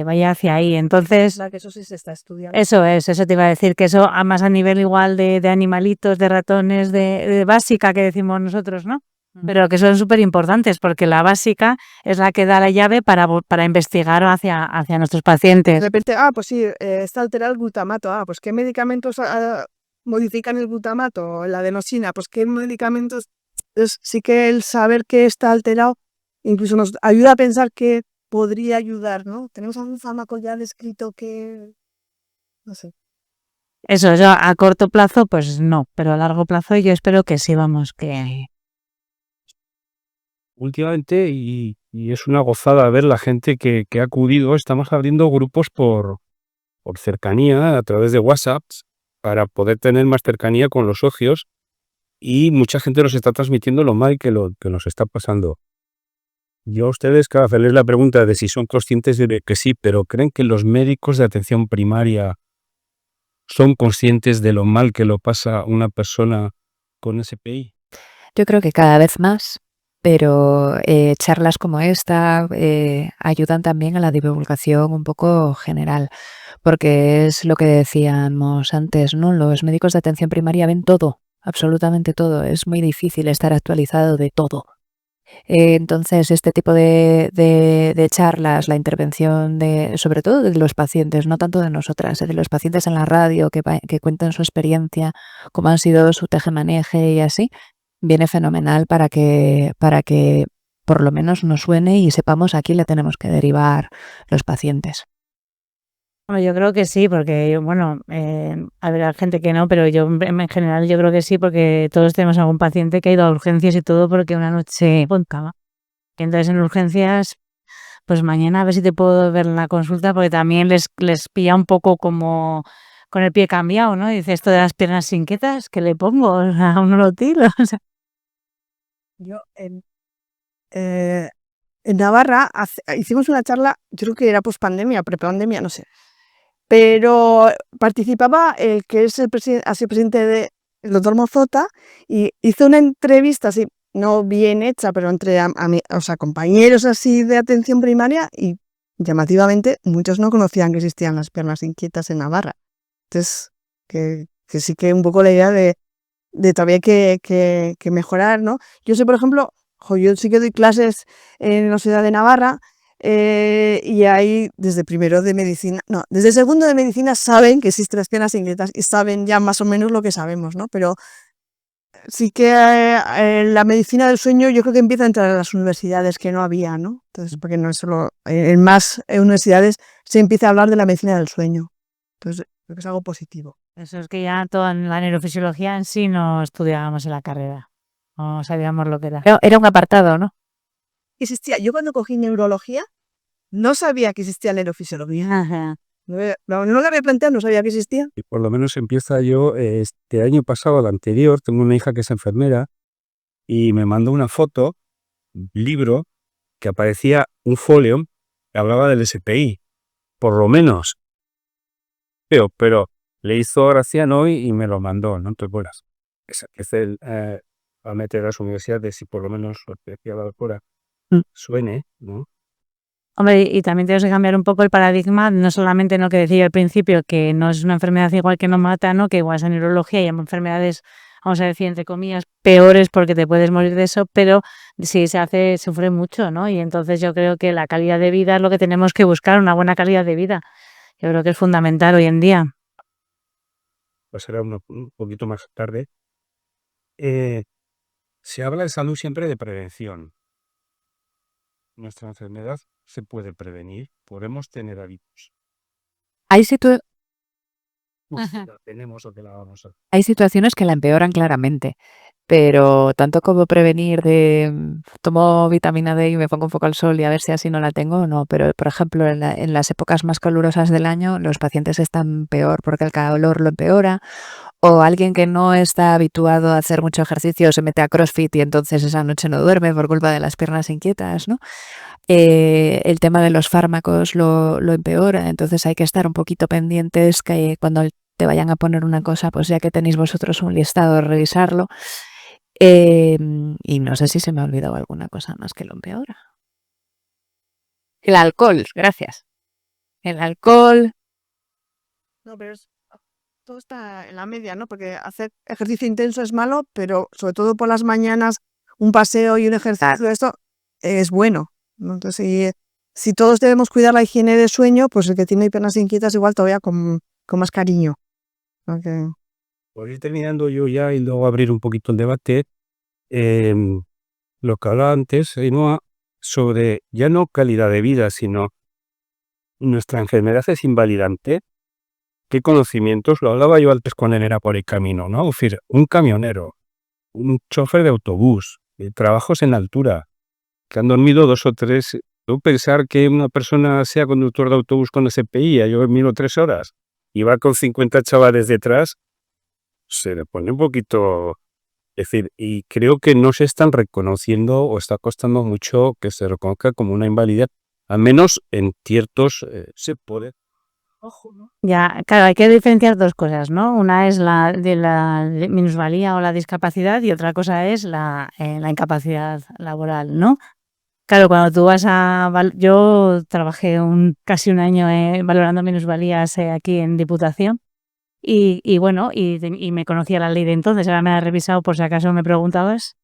vaya hacia ahí. Entonces, Que eso sí se está estudiando. eso te iba a decir, que eso más a nivel igual de animalitos, de ratones, de básica que decimos nosotros, ¿no? Pero que son súper importantes porque la básica es la que da la llave para investigar hacia nuestros De pacientes. repente, pues sí, está alterado el glutamato. Pues ¿qué medicamentos modifican el glutamato? La adenosina, pues ¿qué medicamentos? Sí que el saber que está alterado incluso nos ayuda a pensar que podría ayudar, ¿no? ¿Tenemos algún fármaco ya descrito que...? No sé. Eso, yo a corto plazo, pues no, pero a largo plazo yo espero que sí, vamos, que... Últimamente, y es una gozada ver la gente que ha acudido, estamos abriendo grupos por cercanía a través de WhatsApp para poder tener más cercanía con los socios y mucha gente nos está transmitiendo lo mal que nos está pasando. Yo a ustedes, cada vez hacerles la pregunta de si son conscientes de que sí, pero ¿creen que los médicos de atención primaria son conscientes de lo mal que lo pasa una persona con SPI? Yo creo que cada vez más, pero charlas como esta ayudan también a la divulgación un poco general, porque es lo que decíamos antes, ¿no? Los médicos de atención primaria ven todo, absolutamente todo. Es muy difícil estar actualizado de todo. Entonces, este tipo de charlas, la intervención sobre todo de los pacientes, no tanto de nosotras, de los pacientes en la radio que cuentan su experiencia, cómo han sido su tejemaneje y así, viene fenomenal para que por lo menos nos suene y sepamos a quién le tenemos que derivar los pacientes. Bueno, yo creo que sí, porque, bueno, habrá gente que no, pero yo en general yo creo que sí, porque todos tenemos algún paciente que ha ido a urgencias y todo porque una noche en cama. Y entonces en urgencias, pues mañana a ver si te puedo ver en la consulta, porque también les pilla un poco como con el pie cambiado, ¿no? Y dice esto de las piernas inquietas, ¿qué le pongo? O sea, un nolotil, o sea. Yo en Navarra hicimos una charla, yo creo que era pospandemia, prepandemia, no sé. Pero participaba el que es ha sido presidente el doctor Mozota, y hizo una entrevista así, no bien hecha, pero entre o sea, compañeros así de atención primaria, y llamativamente muchos no conocían que existían las piernas inquietas en Navarra. Entonces, que sí que un poco la idea de todavía hay que mejorar, ¿no? Yo sé, por ejemplo, yo sí que doy clases en la Universidad de Navarra, y ahí desde primero de medicina, no, desde segundo de medicina saben que existen las piernas inquietas y saben ya más o menos lo que sabemos, ¿no? Pero sí que la medicina del sueño yo creo que empieza a entrar a las universidades, que no había, ¿no? Entonces, porque no es solo, en más universidades se empieza a hablar de la medicina del sueño. Entonces, creo que es algo positivo. Eso es que ya toda la neurofisiología en sí no estudiábamos en la carrera, no sabíamos lo que era. Era un apartado, ¿no? Existía, yo cuando cogí neurología no sabía que existía neurofisiología. Ajá. No lo había planteado, no sabía que existía. Y por lo menos empieza yo, este año pasado, al anterior, tengo una hija que es enfermera y me mandó una foto, un libro, que aparecía un folio que hablaba del SPI, por lo menos. Pero le hizo gracia, ¿no? Y me lo mandó, ¿no? Entonces, bueno, es el, a meter a las universidades y por lo menos lo que decía la doctora suene, ¿no? Hombre, y también tienes que cambiar un poco el paradigma, no solamente lo que decía al principio, que no es una enfermedad igual que no mata, ¿no? Que igual es en neurología y hay enfermedades, vamos a decir, entre comillas, peores porque te puedes morir de eso, pero sí sufre mucho, ¿no? Y entonces yo creo que la calidad de vida es lo que tenemos que buscar, una buena calidad de vida. Yo creo que es fundamental hoy en día. Pues será un poquito más tarde. Se habla de salud siempre de prevención. Nuestra enfermedad se puede prevenir, podemos tener hábitos. Hay La tenemos o que la vamos a hacer. Hay situaciones que la empeoran claramente, pero tanto como prevenir de tomo vitamina D y me pongo un poco al sol y a ver si así no la tengo, no. Pero, por ejemplo, en las épocas más calurosas del año, los pacientes están peor porque el calor lo empeora, o alguien que no está habituado a hacer mucho ejercicio se mete a CrossFit y entonces esa noche no duerme por culpa de las piernas inquietas, ¿no? El tema de los fármacos lo empeora, entonces hay que estar un poquito pendientes que cuando te vayan a poner una cosa, pues ya que tenéis vosotros un listado, revisarlo. Y no sé si se me ha olvidado alguna cosa más que lo empeora. El alcohol, gracias. El alcohol. No, pero todo está en la media, ¿no? Porque hacer ejercicio intenso es malo, pero sobre todo por las mañanas, un paseo y un ejercicio, esto es bueno, ¿no? Entonces, si todos debemos cuidar la higiene de sueño, pues el que tiene piernas inquietas igual todavía con más cariño. Okay. Por ir terminando yo ya y luego abrir un poquito el debate, lo que hablaba antes, Ainhoa, sobre ya no calidad de vida, sino nuestra enfermedad es invalidante. ¿Qué conocimientos? Lo hablaba yo antes cuando él era por el camino, ¿no? Es decir, un camionero, un chofer de autobús, trabajos en altura, que han dormido 2 o 3. Tú pensar que una persona sea conductor de autobús con SPI, yo he dormido 3 horas, y va con 50 chavales detrás, se le pone un poquito. Es decir, y creo que no se están reconociendo o está costando mucho que se reconozca como una invalidez, al menos en ciertos se puede. Ojo, ¿no? Ya, claro, hay que diferenciar dos cosas, ¿no? Una es la de la minusvalía o la discapacidad y otra cosa es la incapacidad laboral, ¿no? Claro, cuando tú vas yo trabajé casi un año valorando minusvalías aquí en Diputación y bueno, y me conocía la ley de entonces, ahora me la he revisado por si acaso me preguntabas.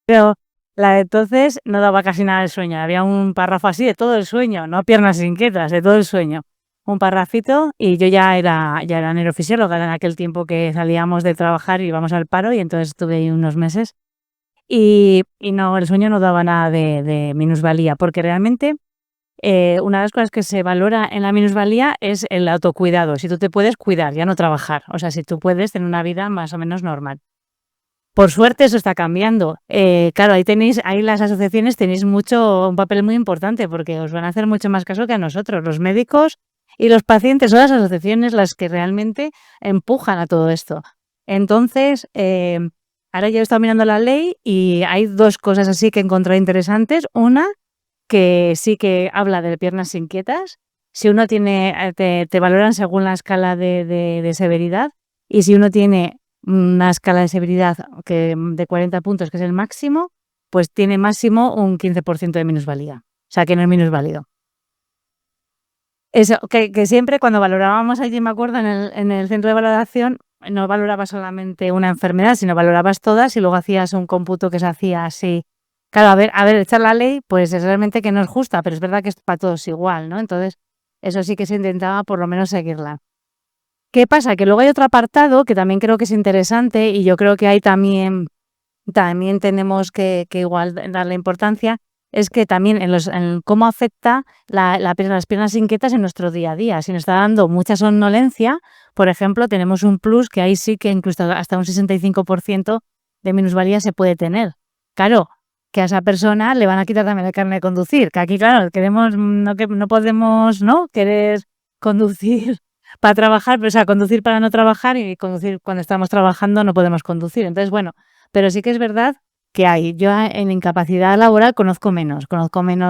Pero la de entonces no daba casi nada de sueño, había un párrafo así de todo el sueño, no piernas inquietas, de todo el sueño. un parrafito y yo ya era neurofisióloga en aquel tiempo que salíamos de trabajar y íbamos al paro y entonces estuve ahí unos meses y no, el sueño no daba nada de minusvalía porque realmente una de las cosas que se valora en la minusvalía es el autocuidado, si tú te puedes cuidar, ya no trabajar, o sea, si tú puedes tener una vida más o menos normal. Por suerte eso está cambiando. Claro, ahí las asociaciones tenéis un papel muy importante porque os van a hacer mucho más caso que a nosotros, los médicos y los pacientes, son las asociaciones las que realmente empujan a todo esto. Entonces, ahora ya he estado mirando la ley y hay dos cosas así que encontré interesantes. Una, que sí que habla de piernas inquietas. Si uno tiene, te valoran según la escala de severidad y si uno tiene una escala de severidad de 40 puntos, que es el máximo, pues tiene máximo un 15% de minusvalía. O sea, que no es minusválido. Eso, que siempre cuando valorábamos allí, me acuerdo, en el centro de valoración, no valorabas solamente una enfermedad, sino valorabas todas y luego hacías un cómputo que se hacía así. Claro, a ver, echar la ley, pues es realmente que no es justa, pero es verdad que es para todos igual, ¿no? Entonces, eso sí que se intentaba por lo menos seguirla. ¿Qué pasa? Que luego hay otro apartado que también creo que es interesante y yo creo que ahí también tenemos que igual darle importancia, es que también en cómo afecta las piernas inquietas en nuestro día a día. Si nos está dando mucha somnolencia, por ejemplo, tenemos un plus que ahí sí que incluso hasta un 65% de minusvalía se puede tener. Claro, que a esa persona le van a quitar también el carnet de conducir, que aquí, claro, no podemos, ¿no?, querer conducir para trabajar, pero, o sea, conducir para no trabajar y conducir cuando estamos trabajando no podemos conducir. Entonces, bueno, pero sí que es verdad que hay. Yo en incapacidad laboral conozco menos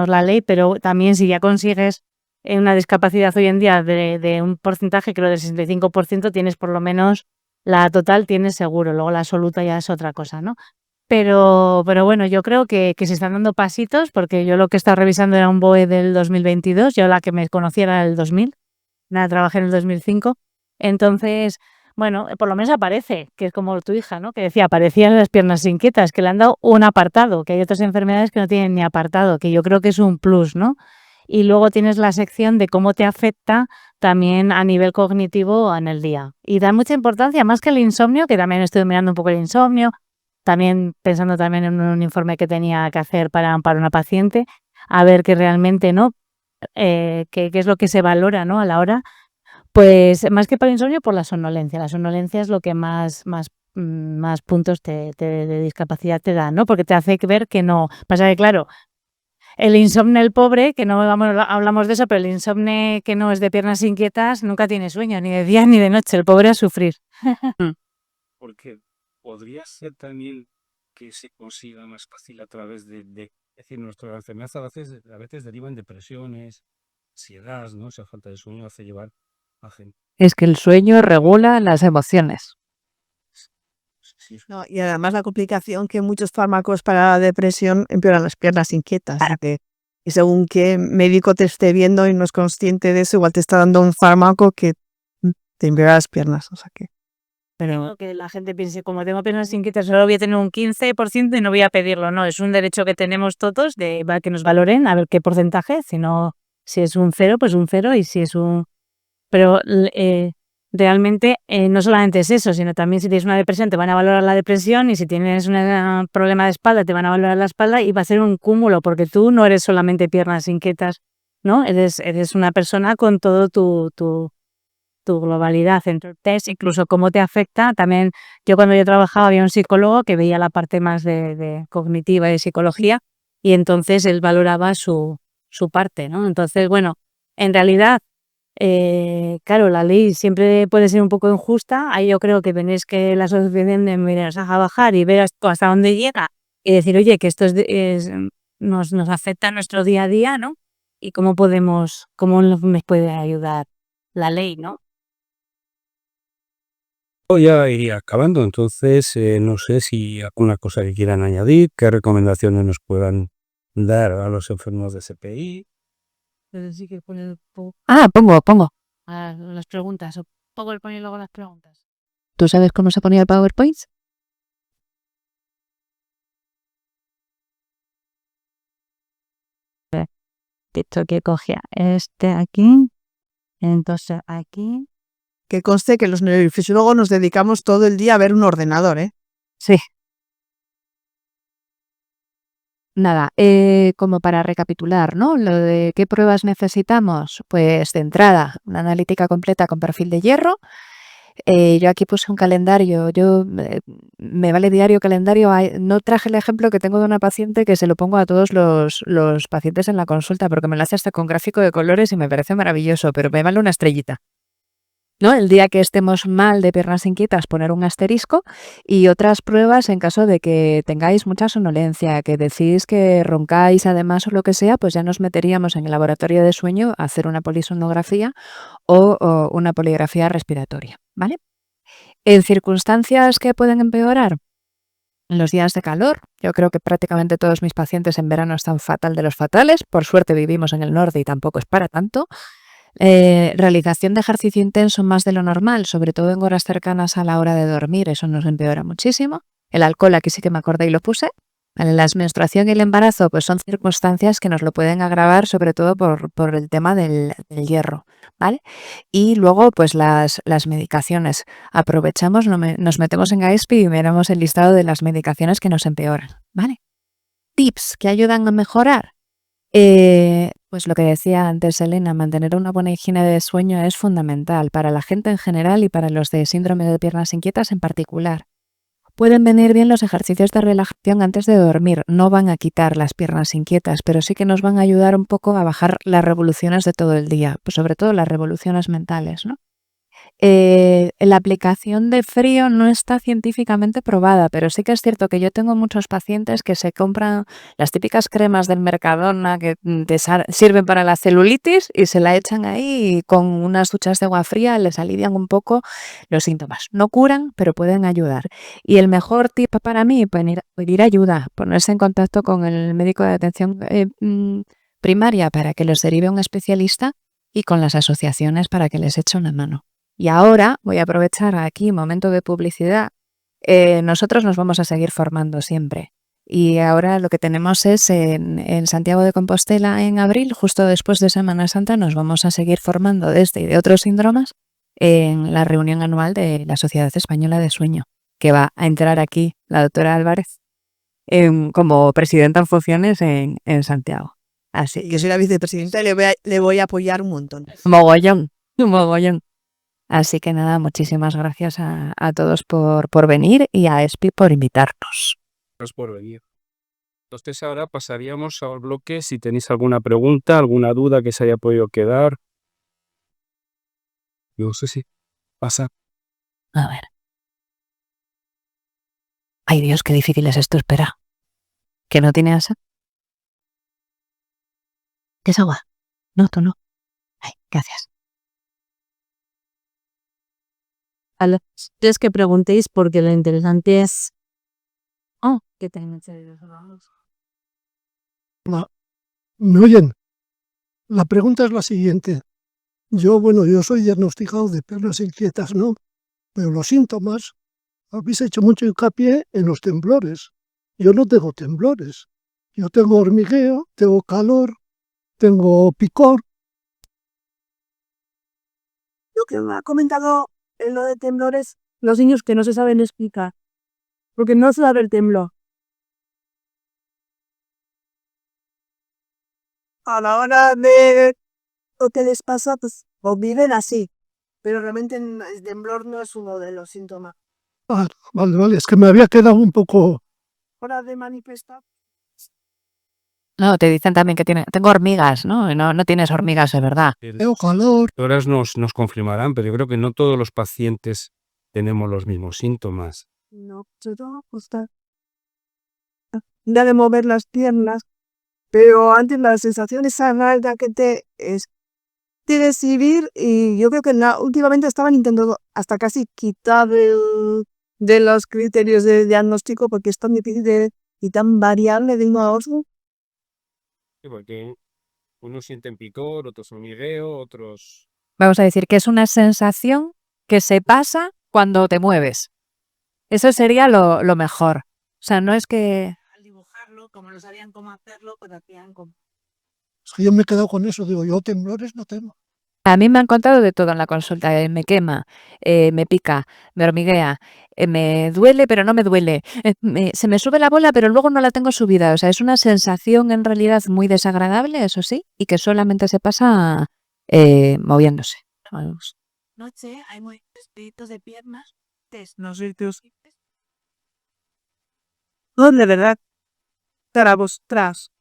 la ley, pero también si ya consigues una discapacidad hoy en día de un porcentaje, creo del 65%, tienes por lo menos la total, tienes seguro. Luego la absoluta ya es otra cosa, ¿no? Pero bueno, yo creo que se están dando pasitos, porque yo lo que he estado revisando era un BOE del 2022, yo la que me conocía era el 2000, nada, trabajé en el 2005. Entonces, bueno, por lo menos aparece, que es como tu hija, ¿no?, que decía, aparecían las piernas inquietas, que le han dado un apartado, que hay otras enfermedades que no tienen ni apartado, que yo creo que es un plus, ¿no? Y luego tienes la sección de cómo te afecta también a nivel cognitivo en el día. Y da mucha importancia, más que el insomnio, que también estoy mirando un poco el insomnio, también pensando también en un informe que tenía que hacer para una paciente, a ver que realmente, ¿no?, qué es lo que se valora, ¿no?, a la hora. Pues más que para el insomnio, por la somnolencia. La somnolencia es lo que más puntos de discapacidad te da, ¿no? Porque te hace ver que no. Pasa que, claro, el insomnio, el pobre, que no hablamos de eso, pero el insomnio que no es de piernas inquietas nunca tiene sueño, ni de día ni de noche. El pobre a sufrir. Porque podría ser también que se consiga más fácil a través es decir, nuestras enfermedades a veces derivan depresiones, ansiedad, ¿no? Esa falta de sueño hace llevar a gente. Es que el sueño regula las emociones. Sí, No, y además la complicación que muchos fármacos para la depresión empeoran las piernas inquietas. Y según qué médico te esté viendo y no es consciente de eso, igual te está dando un fármaco que te empeora las piernas. O sea que. Pero que la gente piense, como tengo piernas inquietas, solo voy a tener un 15% y no voy a pedirlo. No, es un derecho que tenemos todos de que nos valoren, a ver qué porcentaje. Si es un 0, pues un 0, y si es un... Pero realmente no solamente es eso, sino también si tienes una depresión te van a valorar la depresión, y si tienes un problema de espalda te van a valorar la espalda, y va a ser un cúmulo, porque tú no eres solamente piernas inquietas, ¿no? Eres una persona con todo tu globalidad. Entonces, incluso cómo te afecta. También cuando yo trabajaba había un psicólogo que veía la parte más de cognitiva y de psicología, y entonces él valoraba su parte, ¿no? Entonces, bueno, en realidad, claro, la ley siempre puede ser un poco injusta. Ahí yo creo que tenéis que la asociación de mirar a bajar y ver hasta dónde llega y decir, oye, que esto nos afecta a nuestro día a día, ¿no? Y cómo me puede ayudar la ley, ¿no? Ya iría acabando, entonces no sé si alguna cosa que quieran añadir, qué recomendaciones nos puedan dar a los enfermos de CPI. Pero sí que poner Pongo. las preguntas, o pongo el y luego las preguntas. ¿Tú sabes cómo se ponía el PowerPoint? Dicho que cogía este aquí. Entonces aquí, Que conste que los neurofisiólogos nos dedicamos todo el día a ver un ordenador, ¿eh? Sí. Nada, como para recapitular, ¿no? Lo de qué pruebas necesitamos, pues de entrada, una analítica completa con perfil de hierro. Yo aquí puse un calendario, me vale diario calendario. No traje el ejemplo que tengo de una paciente que se lo pongo a todos los pacientes en la consulta porque me lo hace hasta con gráfico de colores y me parece maravilloso, pero me vale una estrellita. ¿No? El día que estemos mal de piernas inquietas, poner un asterisco, y otras pruebas en caso de que tengáis mucha somnolencia, que decís que roncáis además o lo que sea, pues ya nos meteríamos en el laboratorio de sueño a hacer una polisomnografía o una poligrafía respiratoria, ¿vale? En circunstancias que pueden empeorar, en los días de calor, yo creo que prácticamente todos mis pacientes en verano están fatal de los fatales, por suerte vivimos en el norte y tampoco es para tanto. Realización de ejercicio intenso más de lo normal, sobre todo en horas cercanas a la hora de dormir, eso nos empeora muchísimo. El alcohol, aquí sí que me acordé y lo puse. Vale, la menstruación y el embarazo pues son circunstancias que nos lo pueden agravar, sobre todo por el tema del hierro, ¿vale? Y luego pues las medicaciones. Aprovechamos, nos metemos en Gaespi y miramos el listado de las medicaciones que nos empeoran, ¿vale? Tips que ayudan a mejorar. Pues lo que decía antes Elena, mantener una buena higiene de sueño es fundamental para la gente en general y para los de síndrome de piernas inquietas en particular. Pueden venir bien los ejercicios de relajación antes de dormir, no van a quitar las piernas inquietas, pero sí que nos van a ayudar un poco a bajar las revoluciones de todo el día, pues sobre todo las revoluciones mentales, ¿no? La aplicación de frío no está científicamente probada, pero sí que es cierto que yo tengo muchos pacientes que se compran las típicas cremas del Mercadona que sirven para la celulitis y se la echan ahí y con unas duchas de agua fría les alivian un poco los síntomas. No curan, pero pueden ayudar. Y el mejor tip para mí, pedir ayuda, ponerse en contacto con el médico de atención primaria para que los derive a un especialista y con las asociaciones para que les eche una mano. Y ahora voy a aprovechar aquí un momento de publicidad. Nosotros nos vamos a seguir formando siempre. Y ahora lo que tenemos es en Santiago de Compostela en abril, justo después de Semana Santa, nos vamos a seguir formando de este y de otros síndromes en la reunión anual de la Sociedad Española de Sueño, que va a entrar aquí la doctora Álvarez como presidenta en funciones en Santiago. Así Yo soy la vicepresidenta y le voy a apoyar un montón. mogollón, un mogollón. Así que nada, muchísimas gracias a todos por venir y a ESPI por invitarnos. Gracias por venir. Entonces ahora pasaríamos al bloque si tenéis alguna pregunta, alguna duda que se haya podido quedar. No sé si pasa. A ver. Ay Dios, qué difícil es esto, espera. ¿Que no tiene asa? ¿Qué es agua? No, tú no. Ay, gracias. a los tres que preguntéis porque lo interesante es que tengan cerebros cerrados. ¿Me oyen? La pregunta es la siguiente. Yo soy diagnosticado de piernas inquietas, ¿no? Pero los síntomas, habéis hecho mucho hincapié en los temblores. Yo no tengo temblores. Yo tengo hormigueo, tengo calor, tengo picor. Lo que me ha comentado en lo de temblores, los niños que no se saben explicar, porque no se sabe el temblor. A la hora de lo que les pasa, pues o viven así, pero realmente el temblor no es uno de los síntomas. Ah, vale, es que me había quedado un poco... Hora de manifestar. No, te dicen también que tengo hormigas, ¿no? No tienes hormigas de verdad. Tengo calor. Horas nos confirmarán, pero yo creo que no todos los pacientes tenemos los mismos síntomas. No, se te va a costar. Da de mover las piernas, pero antes la sensación esa rara que es de recibir, y yo creo que últimamente estaban intentando hasta casi quitar de los criterios de diagnóstico porque es tan difícil y tan variable de uno a otro. Sí, porque unos sienten picor, otros hormigueo, otros... Vamos a decir que es una sensación que se pasa cuando te mueves. Eso sería lo mejor. O sea, no es que... Al dibujarlo, como no sabían cómo hacerlo, pues hacían como... Es que yo me he quedado con eso, digo, yo temblores no tengo. A mí me han contado de todo en la consulta, me quema, me pica, me hormiguea, me duele, pero no me duele, se me sube la bola, pero luego no la tengo subida. O sea, es una sensación en realidad muy desagradable, eso sí, y que solamente se pasa moviéndose. Vamos. Noche hay movimientos de piernas. No sé, tíos. ¿Dónde, verdad? Trabos, tras.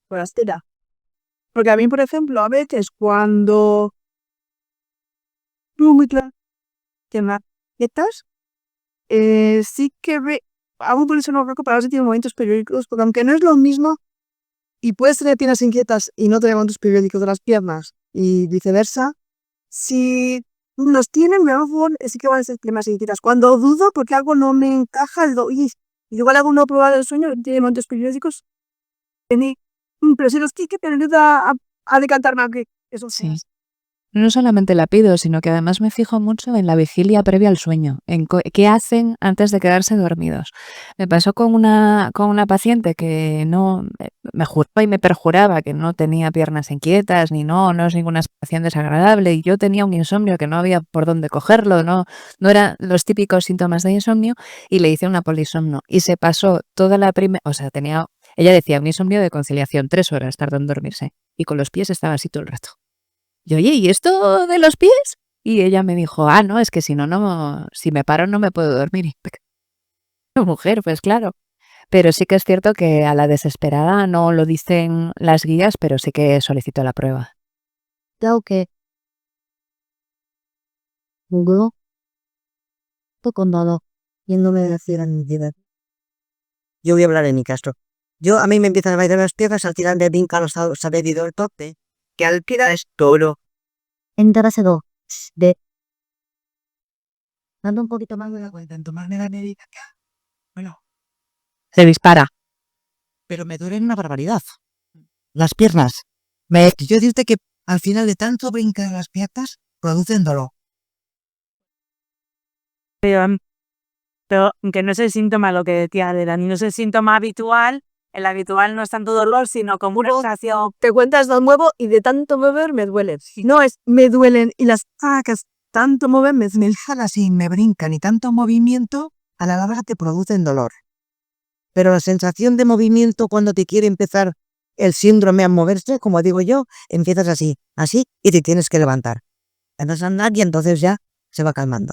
Por astera. Porque a mí, por ejemplo, a veces cuando no muy claro que me aprietas, sí que hago por eso no creo que para ver si tiene momentos periódicos, porque aunque no es lo mismo, y puedes tener piernas inquietas y no tener momentos periódicos de las piernas, y viceversa, si los tienen, me hago sí que van a ser piernas inquietas. Cuando dudo porque algo no me encaja, digo, y igual hago una prueba del sueño, tiene momentos periódicos, pero si los tiene que me ayuda a decantarme a que eso Sí. sea. No solamente la pido, sino que además me fijo mucho en la vigilia previa al sueño, en qué hacen antes de quedarse dormidos. Me pasó con una paciente que no me juraba y me perjuraba que no tenía piernas inquietas, ni no es ninguna situación desagradable, y yo tenía un insomnio que no había por dónde cogerlo, no eran los típicos síntomas de insomnio, y le hice una polisomno. Y se pasó toda la primera, o sea, ella decía un insomnio de conciliación, 3 horas tardó en dormirse, y con los pies estaba así todo el rato. Y oye, ¿y esto de los pies? Y ella me dijo, no, es que si si me paro no me puedo dormir. Y mujer, pues claro. Pero sí que es cierto que a la desesperada no lo dicen las guías, pero sí que solicito la prueba. Tengo que Google condado yéndome a decir a mi vida. Yo voy a hablar en mi caso. A mí me empiezan a bailar las piernas al tirar de brinca los saber ido el tope, que al tirar es todo. Entráselo de dando un poquito más de la cuenta, en tomar la medida acá. Bueno, Se dispara. pero me duelen una barbaridad. Las piernas. Yo decirte que al final de tanto brincar las piernas, producen dolor. Pero aunque no es el síntoma, lo que decía de Dani, no es el síntoma habitual. El habitual no es tanto dolor, sino como una sensación. Te cuentas lo muevo y de tanto mover me duelen. No es me duelen y las sacas tanto moverme, Me jalas y me brincan y tanto movimiento, a la larga te producen dolor. Pero la sensación de movimiento cuando te quiere empezar el síndrome a moverse, como digo yo, empiezas así, y te tienes que levantar. Empiezas a andar y entonces ya se va calmando.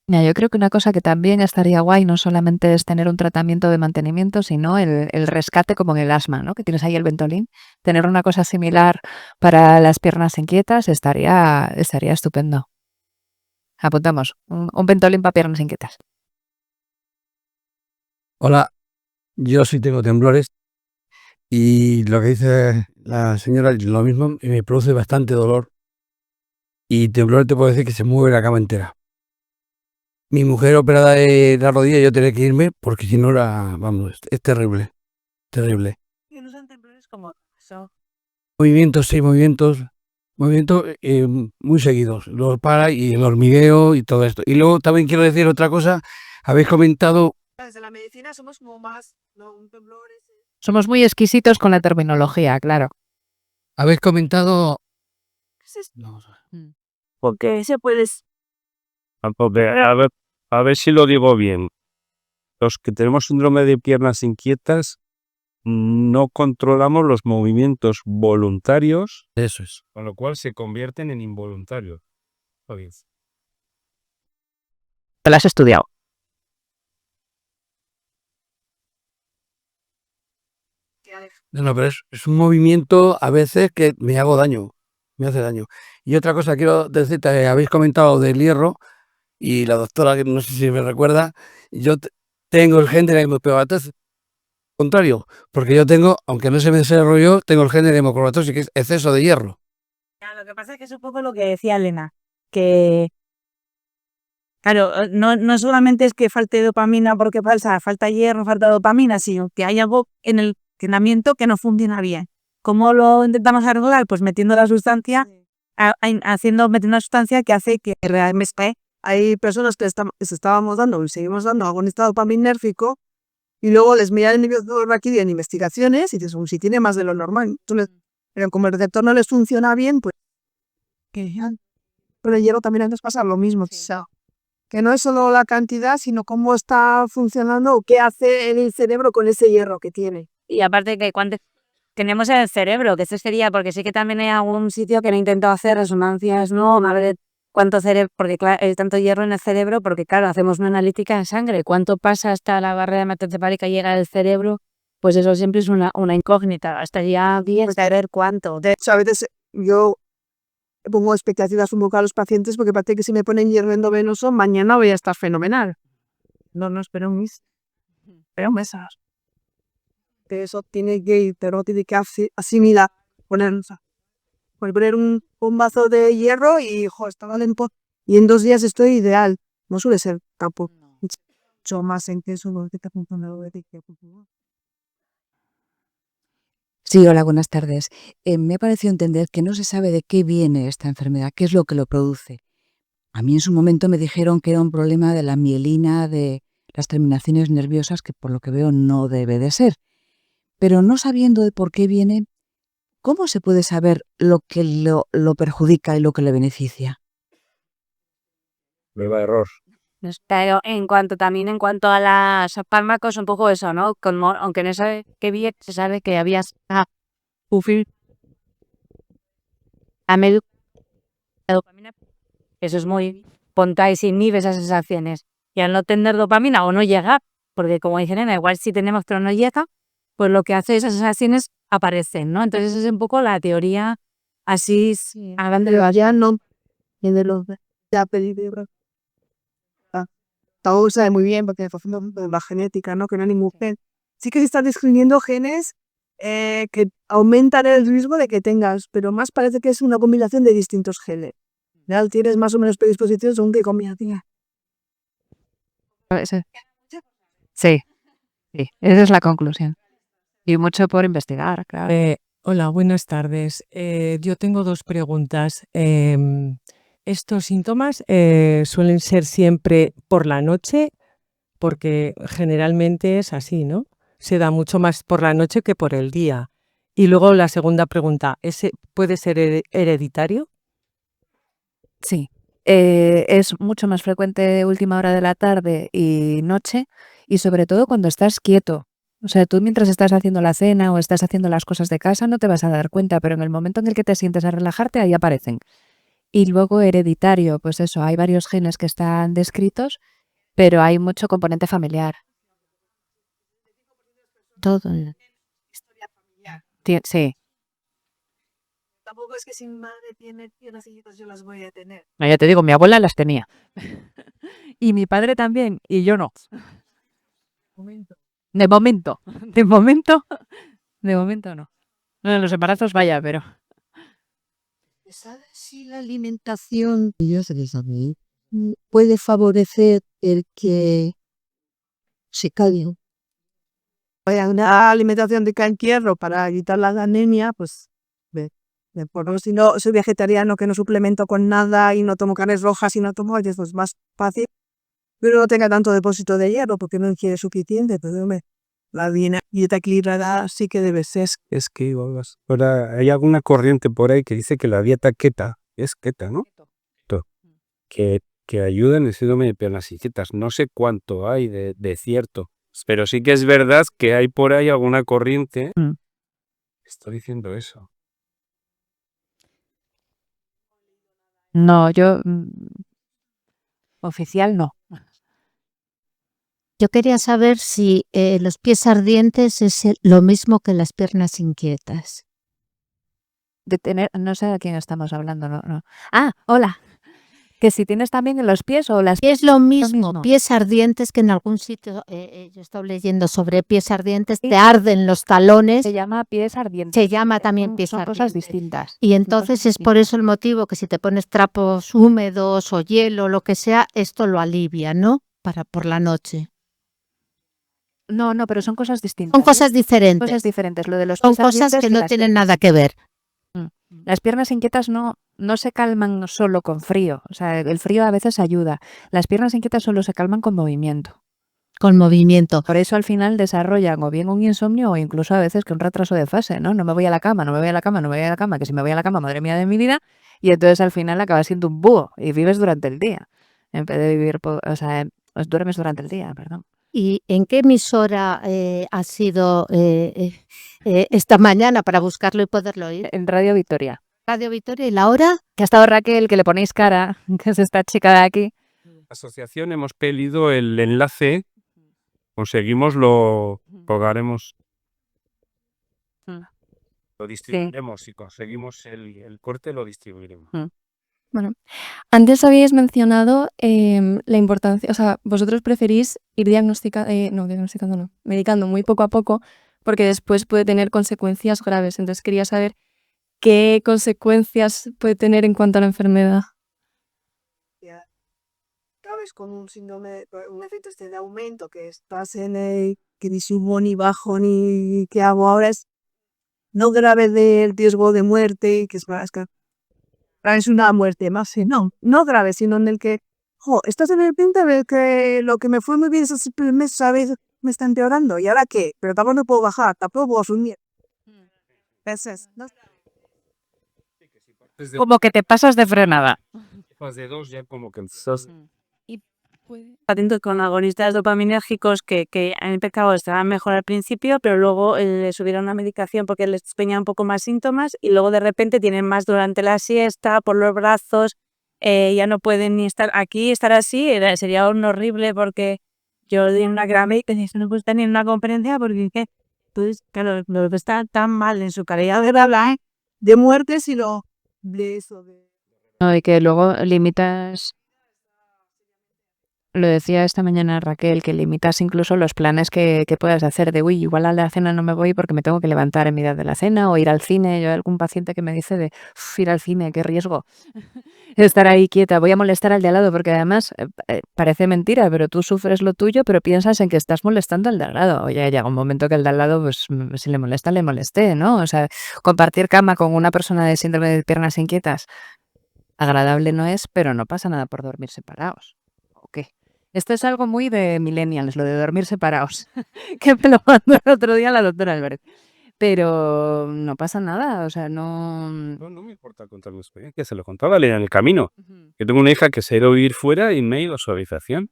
Mira, yo creo que una cosa que también estaría guay no solamente es tener un tratamiento de mantenimiento, sino el rescate como en el asma, ¿no? Que tienes ahí el Ventolin. Tener una cosa similar para las piernas inquietas estaría estupendo. Apuntamos, un Ventolin para piernas inquietas. Hola, yo sí tengo temblores y lo que dice la señora lo mismo, y me produce bastante dolor y temblores te puedo decir que se mueve la cama entera. Mi mujer operada de la rodilla, yo tenía que irme porque si no es terrible, terrible. No son temblores como eso. Movimientos muy seguidos, los para y el hormigueo y todo esto. Y luego también quiero decir otra cosa, habéis comentado. Desde la medicina somos como más, ¿no? Un temblor es... Somos muy exquisitos con la terminología, claro. Habéis comentado. Porque se puede. A ver si lo digo bien. Los que tenemos síndrome de piernas inquietas no controlamos los movimientos voluntarios, Eso es. con lo cual se convierten en involuntarios. Te lo has estudiado. No, pero es un movimiento a veces que me hago daño, me hace daño. Y otra cosa quiero decirte, habéis comentado del hierro y la doctora, que no sé si me recuerda, yo tengo el gen de la hemocromatosis contrario, porque yo tengo, aunque no se me desarrolló, tengo el gen de la hemocromatosis, que es exceso de hierro. Lo que pasa es que es un poco lo que decía Elena, que claro, no solamente es que falte dopamina porque falta hierro, falta dopamina, sino que hay algo en el entrenamiento que no funciona bien. ¿Cómo lo intentamos arreglar? Pues metiendo la sustancia, metiendo una sustancia que hace que realmente Hay personas que les estábamos dando y seguimos dando agonista dopaminérgico y luego les miran el nivel de aquí en investigaciones y dicen, si tiene más de lo normal. Entonces, Pero como el receptor no les funciona bien, pues que ya. Con el hierro también antes pasa lo mismo. O sea, que no es solo la cantidad, sino cómo está funcionando o qué hace el cerebro con ese hierro que tiene. Y aparte que cuánto tenemos en el cerebro, que eso sería, porque sí que también hay algún sitio que han intentado hacer resonancias, ¿no? A ver cuánto cerebro, porque claro, hay tanto hierro en el cerebro, porque claro, hacemos una analítica en sangre, cuánto pasa hasta la barrera hematoencefálica y llega al cerebro, pues eso siempre es una incógnita, hasta ya bien saber cuánto. De hecho, a veces yo pongo expectativas un poco a los pacientes porque parece que si me ponen hierro endovenoso, mañana voy a estar fenomenal. No, espero un mes. Espero meses. De eso tiene que, pero tiene que asimilar, poner un bombazo de hierro y, estaba lento. Y en 2 días estoy ideal. No suele ser tampoco mucho más en que eso lo que está funcionando. Sí, hola, buenas tardes. Me ha parecido entender que no se sabe de qué viene esta enfermedad, qué es lo que lo produce. A mí en su momento me dijeron que era un problema de la mielina de las terminaciones nerviosas, que por lo que veo no debe de ser. Pero no sabiendo de por qué viene, ¿cómo se puede saber lo que lo perjudica y lo que le beneficia? Prueba de error. Pero en cuanto a los fármacos, un poco eso, ¿no? Como, aunque no sabe qué bien, se sabe que había ufil, la dopamina, eso es muy pontáis, inhibe esas sensaciones. Y al no tener dopamina o no llegar, porque como dicen, igual si tenemos pero no llega, pues lo que hace esas sensaciones aparecen, ¿no? Entonces esa es un poco la teoría así, hablando de Ya no. Y de los ya pedí todo sabe muy bien porque por ejemplo la genética, ¿no? Que no hay ningún gen. Sí que se están descubriendo genes que aumentan el riesgo de que tengas, pero más parece que es una combinación de distintos genes. Ya tienes más o menos predisposición según qué combinación. Sí, sí, esa es la conclusión. Y mucho por investigar, claro. Hola, buenas tardes. Yo tengo 2 preguntas. ¿Estos síntomas suelen ser siempre por la noche? Porque generalmente es así, ¿no? Se da mucho más por la noche que por el día. Y luego la segunda pregunta, ¿ese puede ser hereditario? Sí, es mucho más frecuente última hora de la tarde y noche, y sobre todo cuando estás quieto. O sea, tú mientras estás haciendo la cena o estás haciendo las cosas de casa no te vas a dar cuenta, pero en el momento en el que te sientes a relajarte, ahí aparecen. Y luego hereditario, pues eso, hay varios genes que están descritos, pero hay mucho componente familiar. Todo. Sí. Tampoco es que si mi madre tiene piernas chiquitas yo las voy a tener. No, ya te digo, mi abuela las tenía. Y mi padre también, y yo no. De momento, de momento, de momento no. No, en los embarazos vaya, pero... ¿Sabes si la alimentación puede favorecer el que se calme? Una alimentación rica en hierro para evitar la anemia, pues por lo menos si no soy vegetariano que no suplemento con nada y no tomo carnes rojas y no tomo, pues más fácil, pero no tenga tanto depósito de hierro porque no ingiere suficiente, pero la dieta equilibrada sí que debe ser. Es que ahora hay alguna corriente por ahí que dice que la dieta keto es keto, ¿no? Keto, que ayuda en el síndrome de piernas inquietas. No sé cuánto hay de cierto, pero sí que es verdad que hay por ahí alguna corriente que está diciendo eso. No, yo... oficial no. Yo quería saber si los pies ardientes es lo mismo que las piernas inquietas. De tener... No sé de quién estamos hablando, no. Ah, hola. Que si tienes también en los pies o las... Es lo mismo, pies ardientes, que en algún sitio, yo estoy leyendo sobre pies ardientes, te arden los talones. Se llama pies ardientes. Se llama también pies Son ardientes. cosas distintas. Y entonces es por eso el motivo que si te pones trapos húmedos o hielo, lo que sea, esto lo alivia, ¿no? Por la noche. No, pero son cosas distintas. Son cosas diferentes. Cosas diferentes. Lo de los Son pies cosas ardientes que y no las tienen piernas. nada que ver. Las piernas inquietas no se calman solo con frío. O sea, el frío a veces ayuda. Las piernas inquietas solo se calman con movimiento. con movimiento. Por eso al final desarrollan o bien un insomnio o incluso a veces que un retraso de fase, ¿no? No me voy a la cama, no me voy a la cama, no me voy a la cama, que si me voy a la cama, madre mía de mi vida, y entonces al final acabas siendo un búho y vives durante el día, en vez de vivir, o sea, duermes durante el día, perdón. ¿Y en qué emisora ha sido esta mañana para buscarlo y poderlo oír? En Radio Victoria, Radio Victoria, ¿y la hora? que ha estado Raquel, que le ponéis cara, que es esta chica de aquí. Asociación hemos pedido el enlace, conseguimos, lo colgaremos, Mm. lo distribuiremos. Si conseguimos el corte, lo distribuiremos. Bueno, antes habíais mencionado la importancia, o sea, vosotros preferís ir medicando muy poco a poco porque después puede tener consecuencias graves. Entonces quería saber qué consecuencias puede tener en cuanto a la enfermedad. Acabes con un síndrome, un efecto de aumento, que estás en el que ni subo ni bajo ni qué hago ahora, es no grave del riesgo de muerte, que es grave es una muerte más, no grave, sino en el que estás en el punto en el que lo que me fue muy bien esos primeros meses, ¿sabes? Me está empeorando, ¿y ahora qué? Pero tampoco no puedo bajar, tampoco puedo subir. ¿No? Como que te pasas de frenada. Fase 2 ya como que Atentos con agonistas dopaminérgicos que han empezado, estaban mejor al principio, pero luego le subieron una medicación porque les venía un poco más síntomas y luego de repente tienen más durante la siesta, por los brazos, ya no pueden ni estar aquí, estar así, sería un horrible porque yo di una gran médica y dije, no puedo estar ni en una conferencia porque ¿qué? Entonces, claro, lo que está tan mal en su calidad de hablar, De muerte, sino de eso, de... No, y que luego limitas, lo decía esta mañana Raquel, que limitas incluso los planes que puedas hacer de, uy, igual a la cena no me voy porque me tengo que levantar en mitad de la cena o ir al cine. Yo hay algún paciente que me dice de, ir al cine, qué riesgo. Estar ahí quieta, voy a molestar al de al lado porque además parece mentira, pero tú sufres lo tuyo, pero piensas en que estás molestando al de al lado. Oye, llega un momento que el de al lado, pues si le molesta, le molesté, ¿no? O sea, compartir cama con una persona de síndrome de piernas inquietas, agradable no es, pero no pasa nada por dormir separados. ¿O qué? Esto es algo muy de millennials, lo de dormir separados, que me lo mandó el otro día la doctora Álvarez. Pero no pasa nada, o sea, no... No me importa contar mi experiencia, se lo contaba en el camino. Yo tengo una hija que se ha ido a vivir fuera y me ha ido a suavización.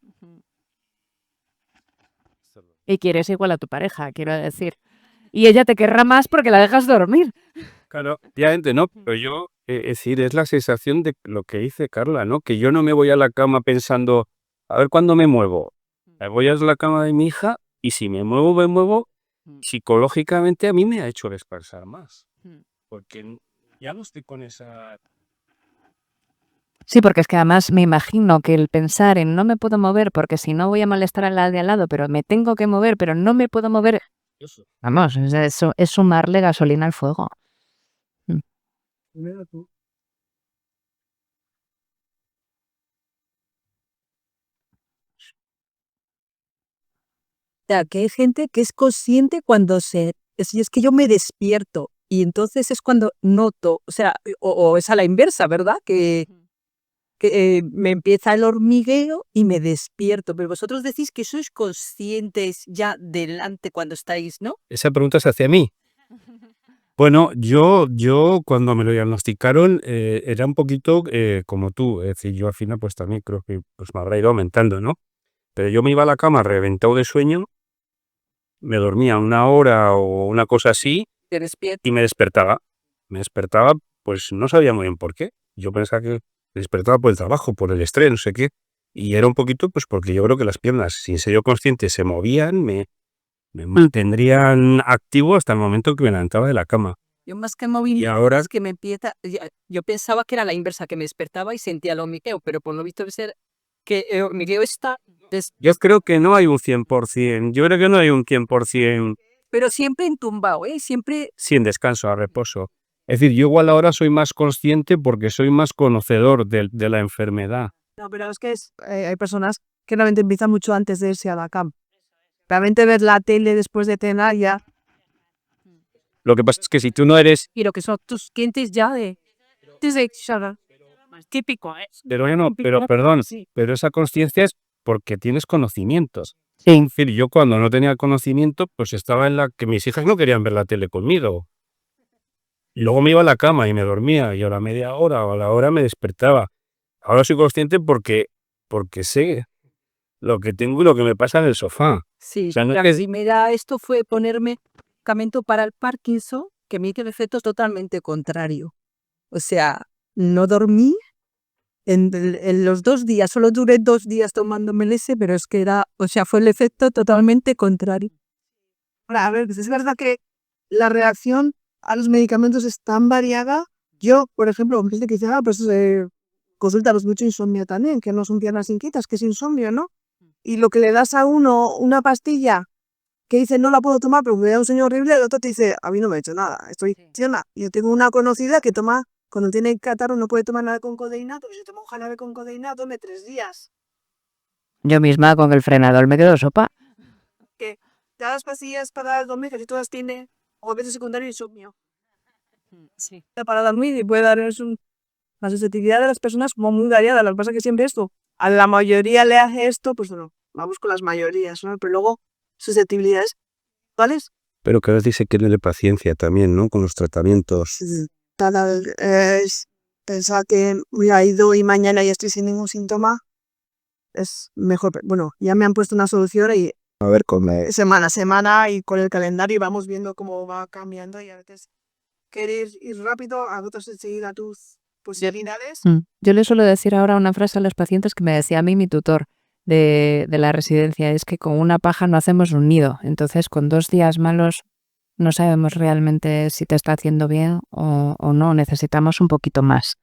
Y quieres igual a tu pareja, quiero decir. Y ella te querrá más porque la dejas dormir. Claro, obviamente no, pero yo, es decir, es la sensación de lo que dice Carla, ¿no? Que yo no me voy a la cama pensando, a ver cuándo me muevo. Me voy a la cama de mi hija y si me muevo, psicológicamente a mí me ha hecho descansar más. Porque ya no estoy con esa... Sí, porque es que además me imagino que el pensar en no me puedo mover porque si no voy a molestar a la de al lado, pero me tengo que mover, pero no me puedo mover. Vamos, eso es sumarle gasolina al fuego. Mira tú. sea, que hay gente que es consciente cuando es que yo me despierto y entonces es cuando noto, o sea, o es a la inversa, ¿verdad? Que me empieza el hormigueo y me despierto, pero vosotros decís que sois conscientes ya delante cuando estáis, ¿no? Esa pregunta se hace a mí. Bueno, yo cuando me lo diagnosticaron era un poquito como tú, es decir, yo al final pues también creo que pues me habrá ido aumentando, ¿no? Pero yo me iba a la cama reventado de sueño, me dormía una hora o una cosa así Te despierto. y me despertaba. Me despertaba, pues no sabía muy bien por qué. Yo pensaba que me despertaba por el trabajo, por el estrés, no sé qué. Y era un poquito pues porque yo creo que las piernas, sin ser yo consciente, se movían, me mantendrían activo hasta el momento que me levantaba de la cama. Yo más que movimiento, Y ahora, es que me empieza, yo pensaba que era la inversa, que me despertaba y sentía el hormigueo, pero por lo visto debe ser que el hormigueo está, yo creo que no hay un 100%, yo creo que no hay un 100% pero siempre entumbado, siempre. sin descanso, a reposo. Es decir, yo igual ahora soy más consciente porque soy más conocedor de la enfermedad. No, pero es que hay personas que realmente empiezan mucho antes de irse a la cama. Realmente ver la tele después de cenar ya... Lo que pasa es que si tú no eres... Y lo que son tus clientes ya desde más típico, Pero perdón, Sí. pero esa consciencia es porque tienes conocimientos. Sí. Es decir, yo cuando no tenía conocimiento, pues estaba en la que mis hijas no querían ver la tele conmigo. Y luego me iba a la cama y me dormía, y a la media hora o a la hora me despertaba. Ahora soy consciente porque sé lo que tengo y lo que me pasa en el sofá. Sí, O sea, no la es que- primera esto fue ponerme medicamento para el Parkinson, que me hizo el efecto es totalmente contrario. O sea, no dormí en los 2 días, solo duré 2 días tomándome ese, pero es que era, o sea, fue el efecto totalmente contrario. Ahora, a ver, pues es verdad que la reacción a los medicamentos es tan variada. Yo, por ejemplo, gente que dice, pues consúltalos mucho insomnio también, que no son piernas inquietas, que es insomnio, ¿no? Y lo que le das a uno una pastilla que dice no la puedo tomar, pero me da un sueño horrible, el otro te dice, a mí no me ha hecho nada, estoy funciona. Yo tengo una conocida que toma, cuando tiene catarro no puede tomar nada con codeína, porque si toma un jarabe con codeína, tome 3 días. Yo misma con el frenador me quedo sopa. Que todas las pastillas para dormir, casi todas tienen o efecto secundario insomnio. Sí. Para dormir y puede dar la susceptibilidad de las personas como muy variada. Lo que pasa es que siempre esto, a la mayoría le hace esto, pues bueno, vamos con las mayorías, ¿no? Pero luego susceptibilidades, ¿cuáles? Pero que a veces hay que tener paciencia también, ¿no? Con los tratamientos. Es pensar que me ha ido y mañana ya estoy sin ningún síntoma, es mejor. Bueno, ya me han puesto una solución y A ver, semana a semana y con el calendario y vamos viendo cómo va cambiando y a veces querer ir rápido, a otros enseguida tus posibilidades. Yo le suelo decir ahora una frase a los pacientes que me decía a mí mi tutor de la residencia, es que con una paja no hacemos un nido. Entonces, con 2 días malos no sabemos realmente si te está haciendo bien o no. Necesitamos un poquito más.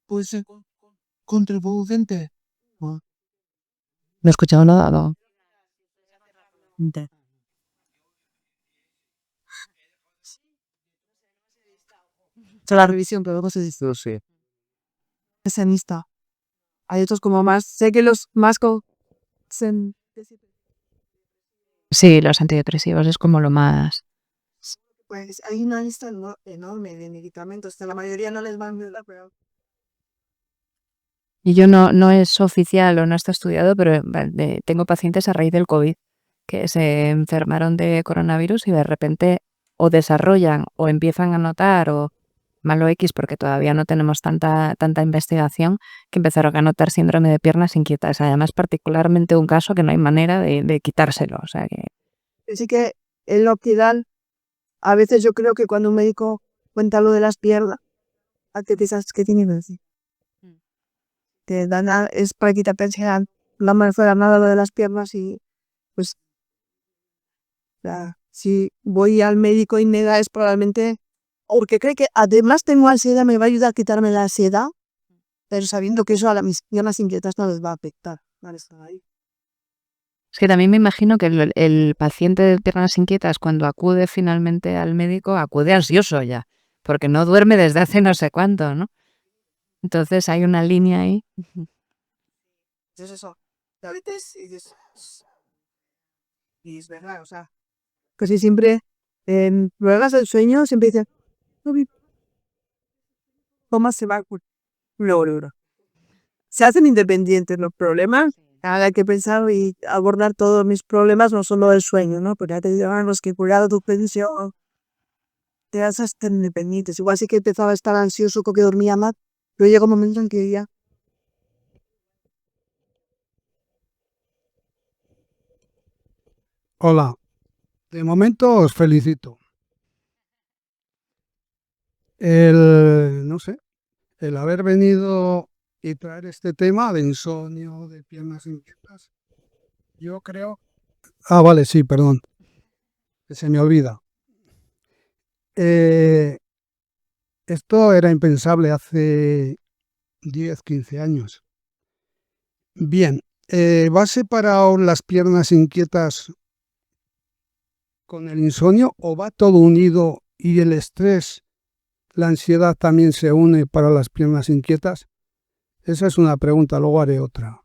Pues contraproducente. No he escuchado nada, ¿no? La revisión, pero luego se dice esenista. Hay otros como más, sé que los más Sí, los antidepresivos es como lo más. pues hay una lista enorme de medicamentos, que la mayoría no les van a pero Y yo no es oficial o no está estudiado, pero tengo pacientes a raíz del COVID que se enfermaron de coronavirus y de repente o desarrollan o empiezan a notar o malo X porque todavía no tenemos tanta investigación que empezaron a notar síndrome de piernas inquietas. Además, particularmente un caso que no hay manera de quitárselo. O sea que sí que en lo que dan, a veces yo creo que cuando un médico cuenta lo de las piernas, ¿a qué piensas que tiene que decir? Te dan es para quitarte ansiedad, la más fuera nada lo de las piernas y pues si voy al médico y me da es probablemente porque cree que además tengo ansiedad, me va a ayudar a quitarme la ansiedad, pero sabiendo que eso a mis piernas inquietas no les va a afectar. Vale, está ahí. es que también me imagino que el paciente de piernas inquietas cuando acude finalmente al médico acude ansioso ya, porque no duerme desde hace no sé cuánto, ¿no? Entonces hay una línea ahí. Es eso. A veces y es verdad, o sea, casi siempre en pruebas del sueño siempre dicen, no vi. ¿Cómo se va? Luego. Se hacen independientes los problemas. Ahora hay que pensar y abordar todos mis problemas, no solo el sueño, ¿no? Porque ya te digan los que cuidado tu pensión. Te vas a estar independientes. Igual sí que empezaba a estar ansioso porque dormía mal, pero llega un momento en que ya. Hola, de momento os felicito. No sé, el haber venido y traer este tema de insomnio, de piernas inquietas, yo creo... Ah, vale, sí, perdón, que se me olvida. Esto era impensable hace 10, 15 años. Bien, ¿va separado las piernas inquietas con el insomnio o va todo unido y el estrés, la ansiedad también se une para las piernas inquietas? Esa es una pregunta, luego haré otra.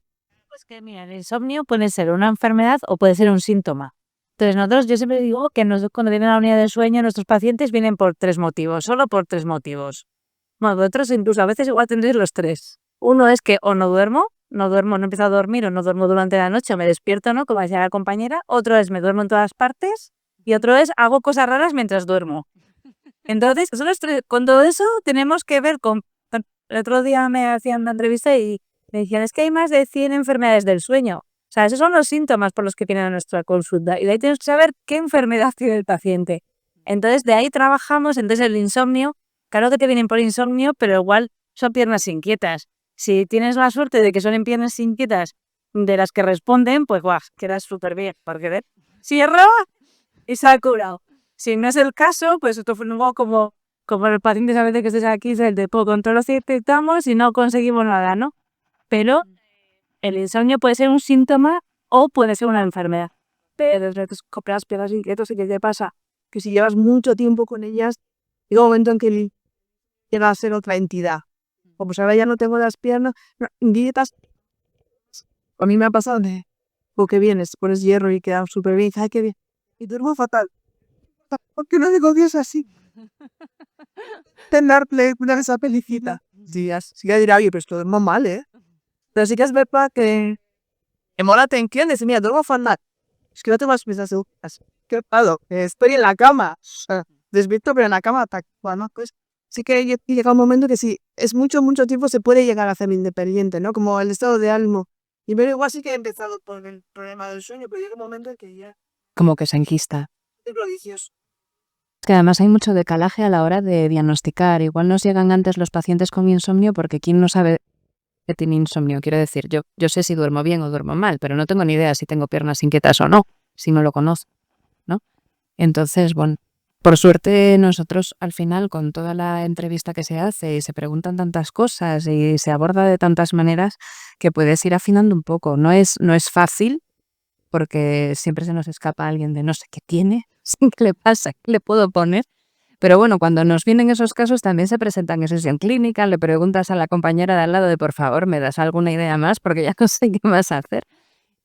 Pues que mira, el insomnio puede ser una enfermedad o puede ser un síntoma. Entonces yo siempre digo que cuando vienen a la unidad de sueño nuestros pacientes vienen por 3 motivos, solo por 3 motivos. Bueno, vosotros incluso a veces igual tendréis los 3. Uno es que o no duermo, no empiezo a dormir o no duermo durante la noche o me despierto, ¿no? Como decía la compañera. Otro es me duermo en todas partes y otro es hago cosas raras mientras duermo. Entonces, con todo eso tenemos que ver con... El otro día me hacían una entrevista y me decían, es que hay más de 100 enfermedades del sueño. O sea, esos son los síntomas por los que vienen a nuestra consulta. Y de ahí tenemos que saber qué enfermedad tiene el paciente. Entonces, de ahí trabajamos. Entonces, el insomnio, claro que te vienen por insomnio, pero igual son piernas inquietas. Si tienes la suerte de que son en piernas inquietas de las que responden, pues guau, quedas súper bien. Porque cierra y se ha curado. Si no es el caso, pues esto fue luego como el paciente sabe de que estés aquí, el de poco control lo detectamos y no conseguimos nada, ¿no? Pero el insomnio puede ser un síntoma o puede ser una enfermedad. Pero desde que compras piedras inquietos, ¿y qué te pasa? Que si llevas mucho tiempo con ellas, llega un momento en que llega a ser otra entidad. Como ahora ya no tengo las piernas, inquietas. A mí me ha pasado de, o que vienes, pones hierro y queda súper bien, y dices, ay, qué bien. Y duermo fatal. ¿Por qué no digo Dios así? Tenerle una esa pelicita. Sí, sí que dirá, oye, pero esto duermo mal, ¿eh? Pero sí que es verdad que mola te entiendes, mira, duermo fatal. Es que no tengo las piezas seguras. ¿Qué pasa? Estoy en la cama. Desvisto, pero en la cama, bueno, pues sí que llega un momento que sí, es mucho tiempo se puede llegar a hacer independiente, ¿no? Como el estado de ánimo. Y pero igual sí que he empezado por el problema del sueño, pero llega un momento en que ya Como que se enquista. es prodigioso. Es que además hay mucho decalaje a la hora de diagnosticar. Igual nos llegan antes los pacientes con insomnio porque ¿quién no sabe que tiene insomnio? Quiero decir, yo sé si duermo bien o duermo mal, pero no tengo ni idea si tengo piernas inquietas o no, si no lo conozco, ¿no? Entonces, bueno, por suerte nosotros al final con toda la entrevista que se hace y se preguntan tantas cosas y se aborda de tantas maneras que puedes ir afinando un poco. No es fácil porque siempre se nos escapa alguien de no sé qué tiene, qué le pasa, qué le puedo poner. Pero bueno, cuando nos vienen esos casos también se presentan en sesión clínica, le preguntas a la compañera de al lado de por favor, ¿me das alguna idea más? Porque ya no sé qué más hacer.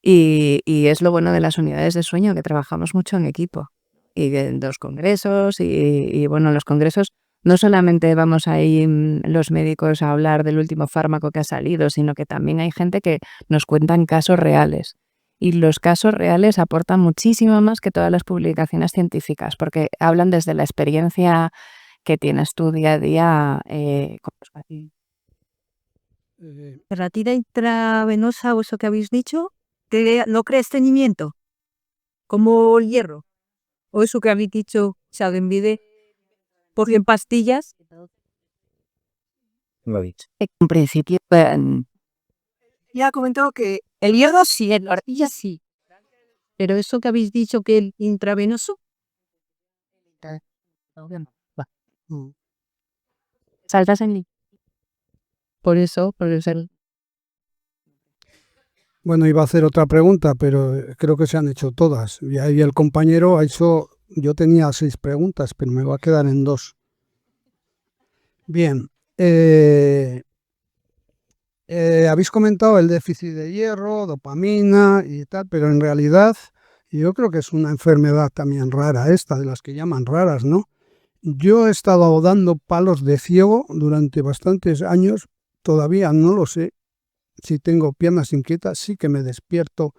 Y es lo bueno de las unidades de sueño, que trabajamos mucho en equipo. Y en los congresos, y bueno, en los congresos no solamente vamos ahí los médicos a hablar del último fármaco que ha salido, sino que también hay gente que nos cuentan casos reales. Y los casos reales aportan muchísimo más que todas las publicaciones científicas, porque hablan desde la experiencia que tienes tú día a día con los pacientes. Terapia intravenosa o eso que habéis dicho, que no crea estreñimiento, como el hierro, o eso que habéis dicho, se divide por 100 pastillas. En principio, Ya ha comentado que El hierro sí, la ardilla sí. Pero eso que habéis dicho que el intravenoso, saltas en línea. por eso Bueno, iba a hacer otra pregunta, pero creo que se han hecho todas. Y ahí el compañero ha hecho, yo tenía 6 preguntas, pero me va a quedar en 2. Bien, habéis comentado el déficit de hierro, dopamina y tal, pero en realidad yo creo que es una enfermedad también rara esta, de las que llaman raras, ¿no? Yo he estado dando palos de ciego durante bastantes años, todavía no lo sé si tengo piernas inquietas, sí que me despierto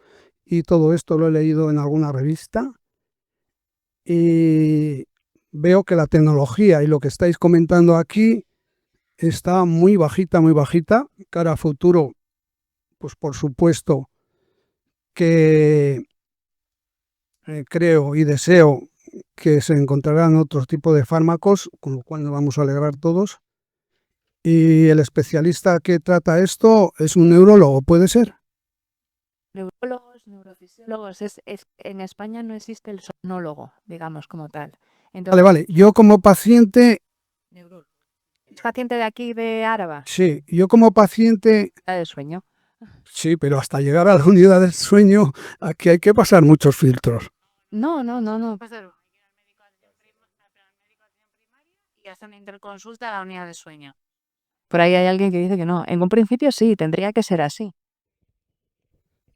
y todo esto lo he leído en alguna revista y veo que la tecnología y lo que estáis comentando aquí está muy bajita, cara a futuro, pues por supuesto que creo y deseo que se encontrarán otro tipo de fármacos, con lo cual nos vamos a alegrar todos. Y el especialista que trata esto es un neurólogo, ¿puede ser? Neurólogos, neurofisiólogos, en España no existe el somnólogo, digamos, como tal. Entonces, Vale, yo como paciente, ¿es paciente de aquí de Áraba? sí, yo como paciente, De sueño. sí, pero hasta llegar a la unidad del sueño, aquí hay que pasar muchos filtros. No. Y hacen interconsulta a la unidad de sueño. Por ahí hay alguien que dice que no. En un principio sí, tendría que ser así.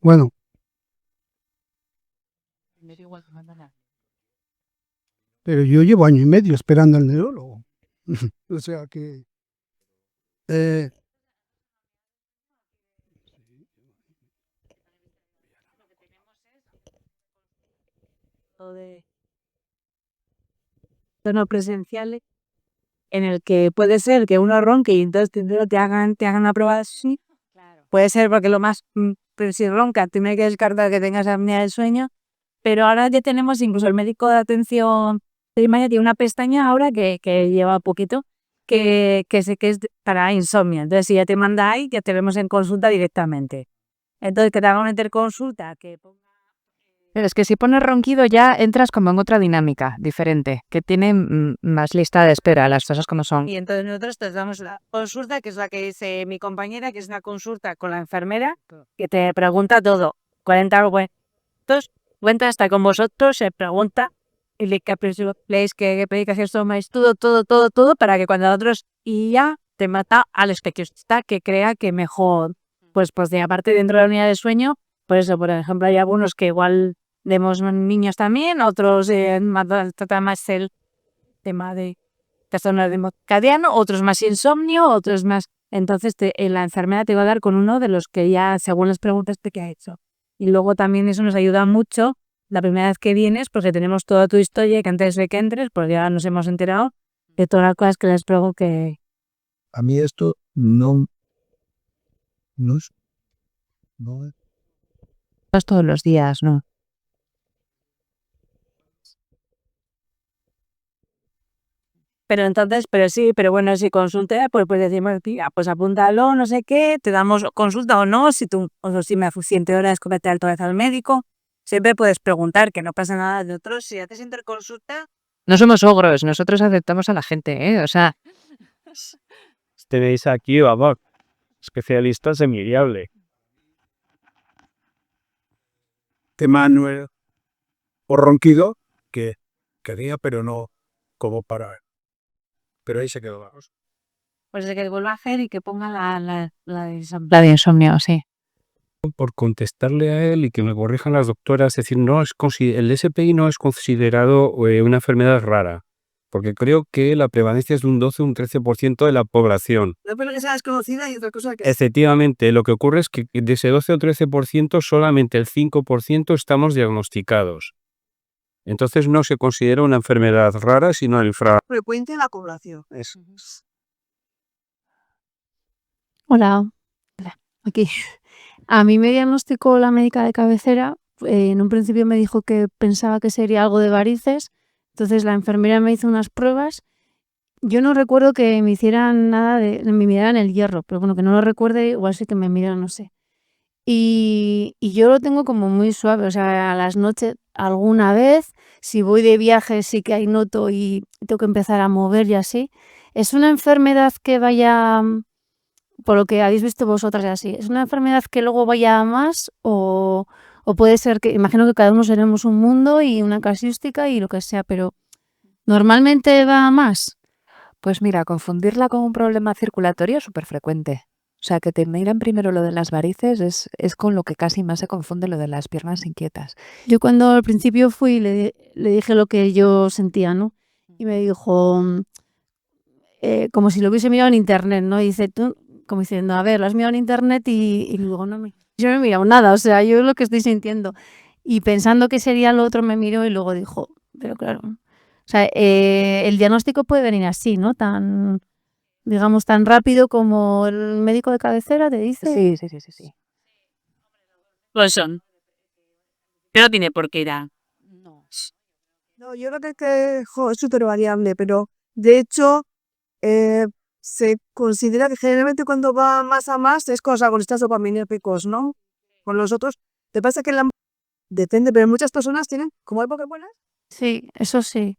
Bueno, pero yo llevo año y medio esperando al neurólogo. O sea que... de no presenciales en el que puede ser que uno ronque y entonces primero te hagan una prueba así. Puede ser porque lo más, pero si ronca, tiene que descartar que tengas apnea del sueño. Pero ahora ya tenemos incluso el médico de atención primaria, tiene una pestaña ahora que lleva poquito, que sé que es para insomnio. Entonces, si ya te manda ahí, ya te vemos en consulta directamente. Entonces, que te haga una interconsulta, que ponga... Pero es que si pones ronquido ya entras como en otra dinámica diferente, que tiene más lista de espera, las cosas como son. Y entonces nosotros te damos la consulta, que es la que dice mi compañera, que es una consulta con la enfermera, que te pregunta todo. 40 momentos, cuenta hasta con vosotros, se pregunta y le leéis qué medicaciones tomáis, todo, para que cuando otros y ya te mata al especialista que crea que mejor, pues de aparte dentro de la unidad de sueño, por eso, por ejemplo, hay algunos que igual vemos niños también, otros tratan más el tema de trastorno circadiano, otros más insomnio, otros más... Entonces, la enfermera te va a dar con uno de los que ya, según las preguntas que ha hecho. Y luego también eso nos ayuda mucho la primera vez que vienes, porque tenemos toda tu historia, que antes de que entres, pues ya nos hemos enterado de todas las cosas que les pregunto que... A mí esto no es... Es todos los días, ¿no? Pero entonces, pero bueno, si consulta, pues decimos, tía, pues apúntalo, no sé qué, te damos consulta o no, si me suficiente hora, escógete otra vez al médico. Siempre puedes preguntar, que no pasa nada de otros. Si haces interconsulta... No somos ogros, nosotros aceptamos a la gente, ¿eh? O sea... Tenéis aquí, vamos, especialistas envidiable. Tema Manuel o ronquido que quería, pero no como para... Pero ahí se quedó, vamos. Pues que vuelva a hacer y que ponga la de insomnio, sí. Por contestarle a él y que me corrijan las doctoras, es decir, el SPI no es considerado una enfermedad rara, porque creo que la prevalencia es de un 12 o un 13% de la población. No, pero que sea desconocida y otra cosa que... Efectivamente, lo que ocurre es que de ese 12 o 13% solamente el 5% estamos diagnosticados. Entonces no se considera una enfermedad rara, sino frecuente en la población. Hola, aquí. A mí me diagnosticó la médica de cabecera. En un principio me dijo que pensaba que sería algo de varices. Entonces la enfermera me hizo unas pruebas. Yo no recuerdo que me hicieran nada me miraran el hierro, pero bueno, que no lo recuerde, igual sí que me miran, no sé. Y yo lo tengo como muy suave, o sea, a las noches alguna vez, si voy de viaje sí que ahí noto y tengo que empezar a mover y así. ¿Es una enfermedad que vaya, por lo que habéis visto vosotras y así, es una enfermedad que luego vaya a más o puede ser que, imagino que cada uno seremos un mundo y una casuística y lo que sea, pero ¿normalmente va a más? Pues mira, confundirla con un problema circulatorio es súper frecuente. O sea, que te miran primero lo de las varices es con lo que casi más se confunde lo de las piernas inquietas. Yo cuando al principio fui le dije lo que yo sentía, ¿no? Y me dijo, como si lo hubiese mirado en internet, ¿no? Y dice, tú, como diciendo, a ver, lo has mirado en internet y luego yo no he mirado nada, o sea, yo lo que estoy sintiendo. Y pensando que sería lo otro me miró y luego dijo, pero claro, o sea, el diagnóstico puede venir así, ¿no? Digamos, tan rápido como el médico de cabecera te dice. Sí. Pues son. Pero no tiene por qué ir a... No, yo creo que es súper variable, pero de hecho se considera que generalmente cuando va más a más es con los agonistas dopaminérgicos, ¿no? Con los otros, te pasa que depende, pero muchas personas tienen como época buena. Sí, eso sí.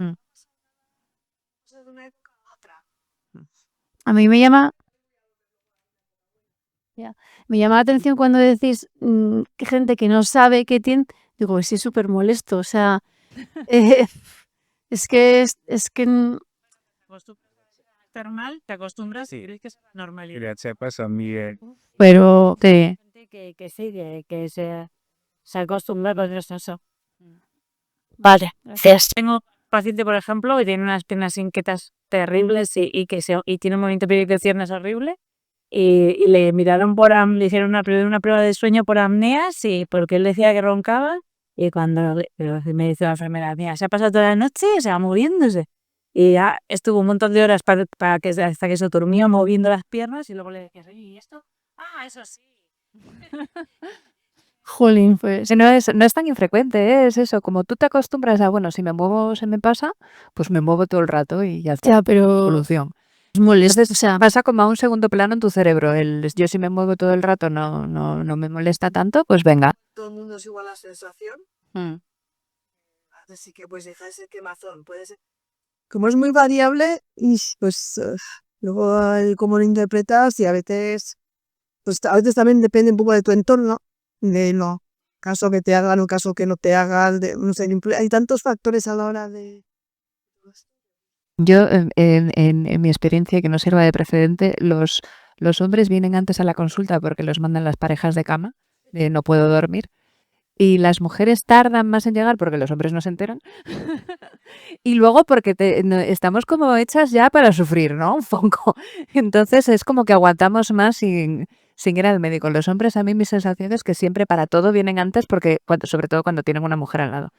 A mí me llama la atención cuando decís que gente que no sabe qué tiene, digo, sí es súper molesto, o sea, es que normal, te acostumbras y crees que es normal. pero sí. Que sí, que se acostumbra con eso. Vale, gracias. Tengo un paciente, por ejemplo, que tiene unas piernas inquietas terribles y tiene un movimiento de piernas horrible. Y le miraron le hicieron una prueba de sueño por apneas y porque él decía que roncaba Y cuando me dice la enfermera, mira, se ha pasado toda la noche, se va moviéndose. Y ya estuvo un montón de horas para que hasta que se durmió moviendo las piernas y luego le decías, oye, ¿y esto? Ah, eso sí. Jolín, pues. Sí, no es tan infrecuente, ¿eh? Es eso, como tú te acostumbras a, bueno, si me muevo se me pasa, pues me muevo todo el rato y ya está. Ya, pero Solución. es molesto. Entonces O sea, pasa como a un segundo plano en tu cerebro. Yo si me muevo todo el rato no me molesta tanto, pues venga. Todo el mundo es igual a la sensación. Mm. Así que pues deja ese quemazón. Puede ser. Como es muy variable, y pues luego el cómo lo interpretas y pues a veces también depende un poco de tu entorno, de lo caso que te hagan o caso que no te hagan, no sé, hay tantos factores a la hora de... Yo, en mi experiencia, que no sirva de precedente, los hombres vienen antes a la consulta porque los mandan las parejas de cama, de no puedo dormir, y las mujeres tardan más en llegar porque los hombres no se enteran, y luego porque estamos como hechas ya para sufrir, ¿no? Un poco. Entonces es como que aguantamos más sin ir al médico. Los hombres, a mí mi sensación es que siempre para todo vienen antes porque, sobre todo cuando tienen una mujer al lado.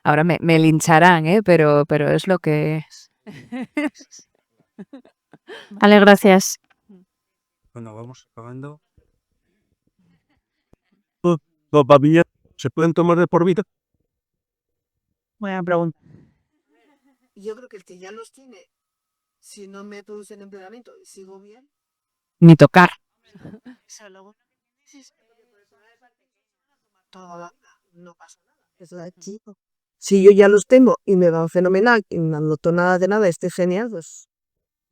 Ahora me lincharán, ¿eh? Pero es lo que es. vale, gracias. Bueno, vamos acabando. ¿Todavía se pueden tomar de por vida? Buena pregunta. Yo creo que el que ya los tiene, si no me producen empeoramiento y sigo bien, Ni tocar. no pasa nada. Eso es chico. Si yo ya los tengo y me va fenomenal y no noto nada de nada, estoy genial, pues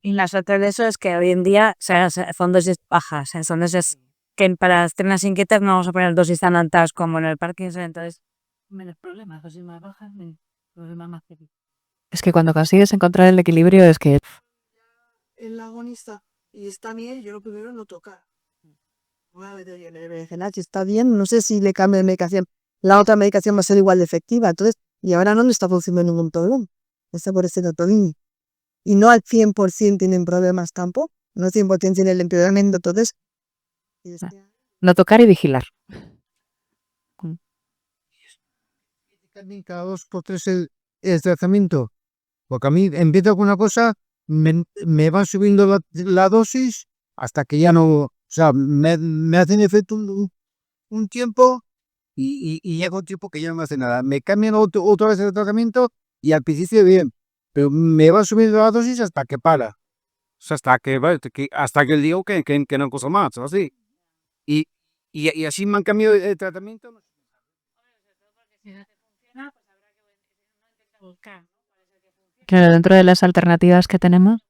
Y la suerte de eso es que hoy en día, o sea, son dosis bajas, o sea, son dosis que para las piernas inquietas no vamos a poner dosis tan altas como en el Parkinson, entonces menos problemas, dosis más bajas, problemas más pequeños. Es que cuando consigues encontrar el equilibrio es que el agonista y está bien, yo lo primero es no tocar. Voy a ver, oye, le voy a decir, si está bien, no sé si le cambio de medicación. La otra medicación va a ser igual de efectiva, entonces, y ahora no le está produciendo ningún problema. Está por ese serotonina. Y no al 100% tienen problemas tampoco, no al 100% tienen el empeoramiento, entonces... no tocar y vigilar. Cada 2 por 3 el tratamiento. Porque a mí empiezo con una cosa, me va subiendo la dosis hasta que ya no, o sea, me hacen efecto un tiempo y llega un tiempo que ya no me hace nada. Me cambian otra vez el tratamiento y al principio bien, pero me va subiendo la dosis hasta que para. O sea, hasta que el digo que no cosa más, así. Y así me han cambiado el tratamiento. Claro, dentro de las alternativas que tenemos.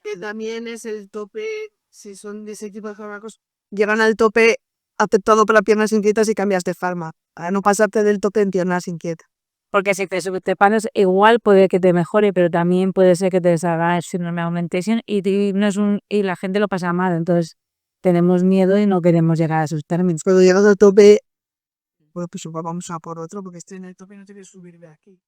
Que también es el tope, si son de ese tipo de fármacos, llegan al tope aceptado para piernas inquietas y cambias de fármaco, para no pasarte del tope en piernas inquietas. Porque si te paras igual puede que te mejore, pero también puede ser que te salga el síndrome de augmentation y la gente lo pasa mal, entonces tenemos miedo y no queremos llegar a esos términos. Cuando llegas al tope, bueno, pues vamos a por otro, porque estoy en el tope y no te voy a subir de aquí.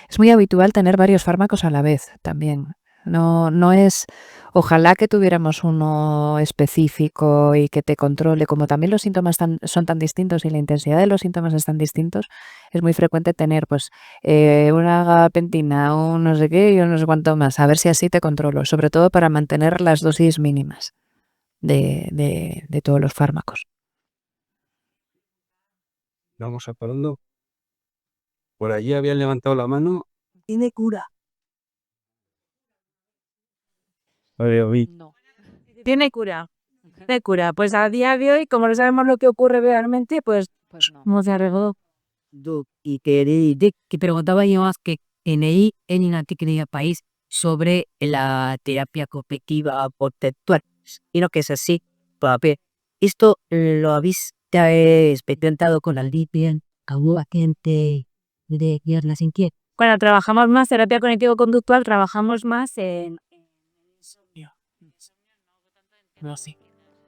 Es muy habitual tener varios fármacos a la vez también. No es, ojalá que tuviéramos uno específico y que te controle, como también los síntomas son tan distintos y la intensidad de los síntomas es tan distintos, es muy frecuente tener pues una gabapentina, un no sé qué y un no sé cuánto más, a ver si así te controlo, sobre todo para mantener las dosis mínimas de todos los fármacos. Vamos acabando. Por allí habían levantado la mano. Tiene cura. No. Tiene cura. Tiene cura. Pues a día de hoy, como no sabemos lo que ocurre realmente, pues no se arregló. Y que preguntaba yo más que en un artículo de país sobre la terapia cognitiva conceptual. Y no que es así. Pero, esto lo habéis experimentado con alguien, alguna gente de piernas inquietas. Cuando trabajamos más terapia cognitivo-conductual, trabajamos más en insomnio.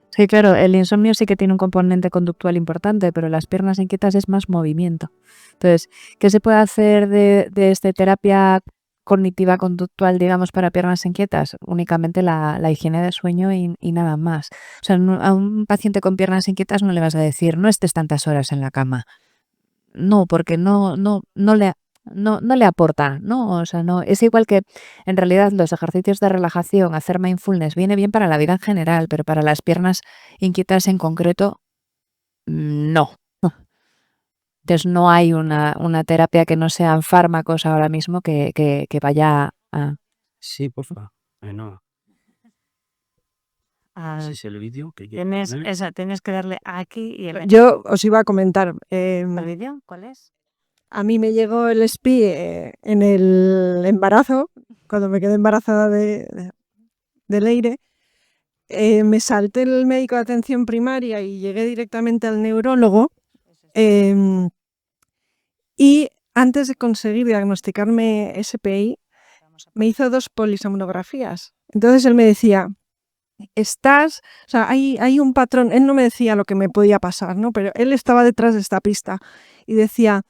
Sí, claro, el insomnio sí que tiene un componente conductual importante, pero las piernas inquietas es más movimiento. Entonces, ¿qué se puede hacer de terapia cognitiva conductual, digamos, para piernas inquietas? Únicamente la higiene de sueño y nada más. O sea, a un paciente con piernas inquietas no le vas a decir, no estés tantas horas en la cama. no, porque no le aporta, ¿no? O sea, no, es igual que en realidad los ejercicios de relajación, hacer mindfulness viene bien para la vida en general, pero para las piernas inquietas en concreto, no. Entonces no hay una terapia que no sean fármacos ahora mismo que vaya a... Sí, porfa. No. Ah, Ese es el vídeo que tienes que darle aquí y el Yo os iba a comentar, vídeo. ¿Cuál es? a mí me llegó el SPI en el embarazo, cuando me quedé embarazada de Leire. Me salté el médico de atención primaria y llegué directamente al neurólogo. Y antes de conseguir diagnosticarme SPI, me hizo 2 polisomnografías. Entonces él me decía, o sea, hay un patrón. Él no me decía lo que me podía pasar, ¿no? Pero él estaba detrás de esta pista y decía,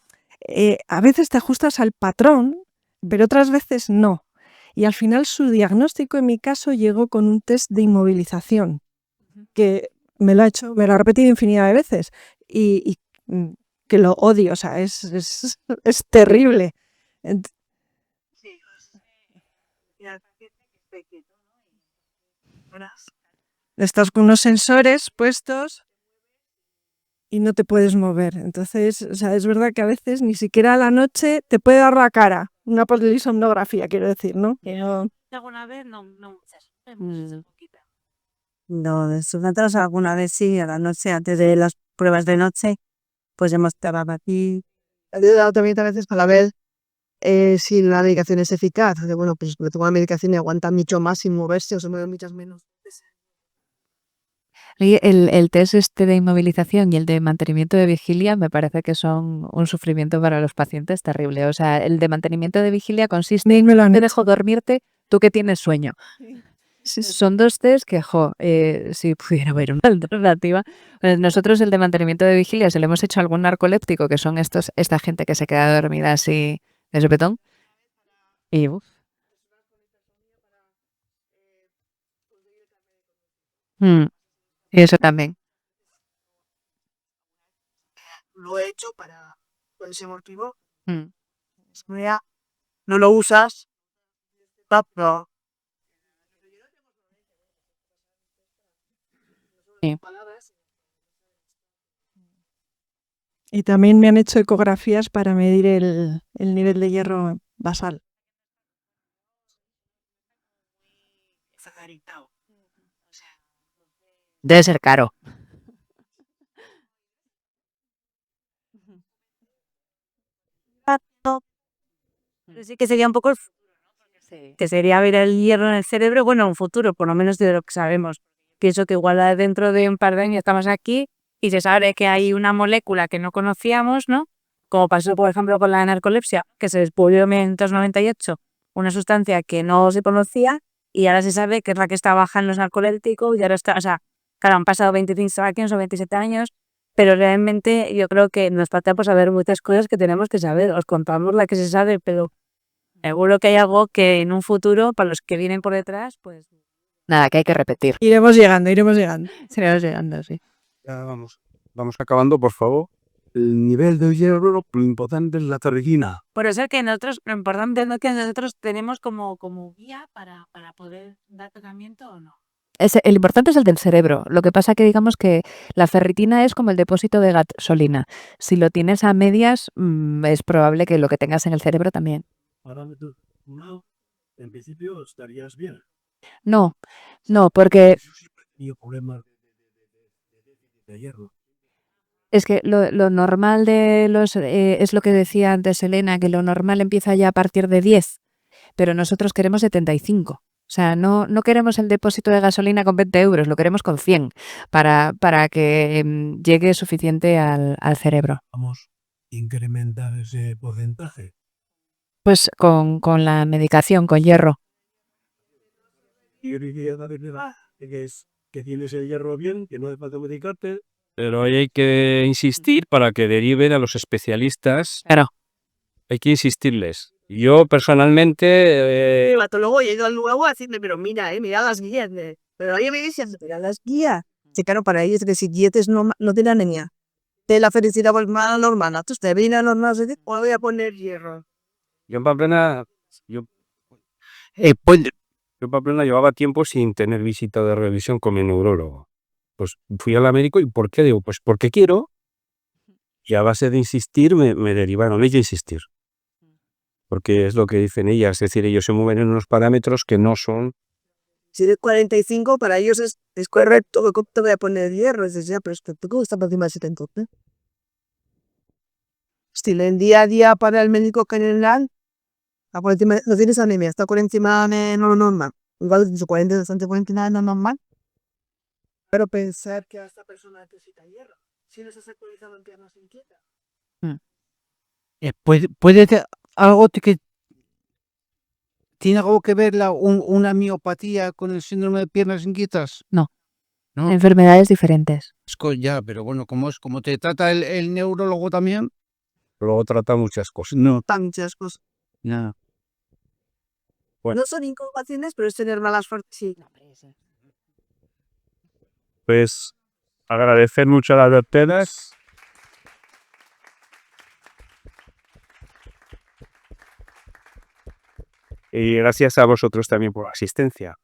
a veces te ajustas al patrón, pero otras veces no. Y al final su diagnóstico en mi caso llegó con un test de inmovilización, que me lo ha repetido infinidad de veces y que lo odio, o sea, es terrible. Estás con unos sensores puestos y no te puedes mover. Entonces, o sea, es verdad que a veces ni siquiera a la noche te puede dar la cara. Una polisomnografía, quiero decir, ¿no? ¿Alguna vez? No muchas. No, nosotros alguna vez sí, a la noche, antes de las pruebas de noche, pues hemos estado aquí. He dado también a veces para ver si la medicación es eficaz. Porque, bueno, pues me tomo la medicación y aguanta mucho más sin moverse o se mueve muchas menos. Y el test este de inmovilización y el de mantenimiento de vigilia me parece que son un sufrimiento para los pacientes terrible. O sea, el de mantenimiento de vigilia consiste en te dejo dormirte, tú que tienes sueño. Son 2 test que, si pudiera haber una alternativa. Nosotros el de mantenimiento de vigilia se le hemos hecho a algún narcoléptico, que son esta gente que se queda dormida así de sopetón. Y y eso también. Lo he hecho por ese motivo. Mm. No lo usas, pero Sí. Y también me han hecho ecografías para medir el nivel de hierro basal. Debe ser caro. Pero sí que sería un poco que sería ver el hierro en el cerebro, bueno, en un futuro, por lo menos de lo que sabemos. Pienso que igual dentro de un par de años estamos aquí y se sabe que hay una molécula que no conocíamos, ¿no? Como pasó, por ejemplo, con la narcolepsia, que se descubrió en 1998, una sustancia que no se conocía y ahora se sabe que es la que está baja en los narcolépticos y ahora está, o sea, claro, han pasado 25 años o 27 años, pero realmente yo creo que nos falta por saber muchas cosas que tenemos que saber. Os contamos la que se sabe, pero seguro que hay algo que en un futuro, para los que vienen por detrás, pues... Nada, que hay que repetir. Iremos llegando. Iremos llegando, sí. Ya vamos. Vamos acabando, por favor. El nivel de hierro, lo importante es la ferritina. Por eso es que nosotros, lo importante es que nosotros tenemos como guía para poder dar tratamiento o no. El importante es el del cerebro. Lo que pasa que digamos que la ferritina es como el depósito de gasolina. Si lo tienes a medias, es probable que lo que tengas en el cerebro también. Parámetro 1, en principio estarías bien. No, porque Yo siempre he tenido problemas de hierro. es que lo normal de es lo que decía antes Elena, que lo normal empieza ya a partir de 10, pero nosotros queremos 75. O sea, no queremos el depósito de gasolina con 20 euros, lo queremos con 100 para que llegue suficiente al cerebro. Vamos a incrementar ese porcentaje. Pues con la medicación, con hierro. Yo diría que tienes el hierro bien, que no hace falta medicarte. Pero ahí hay que insistir para que deriven a los especialistas. Claro. Hay que insistirles. Yo personalmente... Hematólogo y he ido al lugar a decirle, pero mira las guías. Pero ahí me dicen, mira las guías. Sí, claro, para ellos que si dietes no te da anemia. de la felicidad pues más normal. Entonces te viene normal y dices, voy a poner hierro. Yo en Pamplona, yo en Pamplona llevaba tiempo sin tener visita de revisión con mi neurólogo. Pues fui al médico y ¿por qué? Digo, pues porque quiero. Y a base de insistir me derivaron, hay que insistir. Porque es lo que dicen ellas, es decir, ellos se mueven en unos parámetros que no son. Si eres 45, para ellos es correcto, ¿cómo te voy a poner hierro? Es decir, pero es que tú estás por encima de 70. Si el día a día para el médico general, está por encima, no tienes anemia, está por encima de lo normal. Igual de 40, 60 por encima de lo normal. Pero pensar que esta persona necesita hierro, si no estás actualizado en piernas inquietas. ¿Puede ser algo que tiene algo que ver una miopatía con el síndrome de piernas inquietas? No. ¿No? Enfermedades diferentes. Ya, pero bueno, como te trata el neurólogo también. Luego trata muchas cosas. No. Tantas cosas. Ya. Bueno. No son incompatibles, pero es tener malas fuerzas. Sí. Pues agradecer mucho a las doctoras. Y gracias a vosotros también por la asistencia.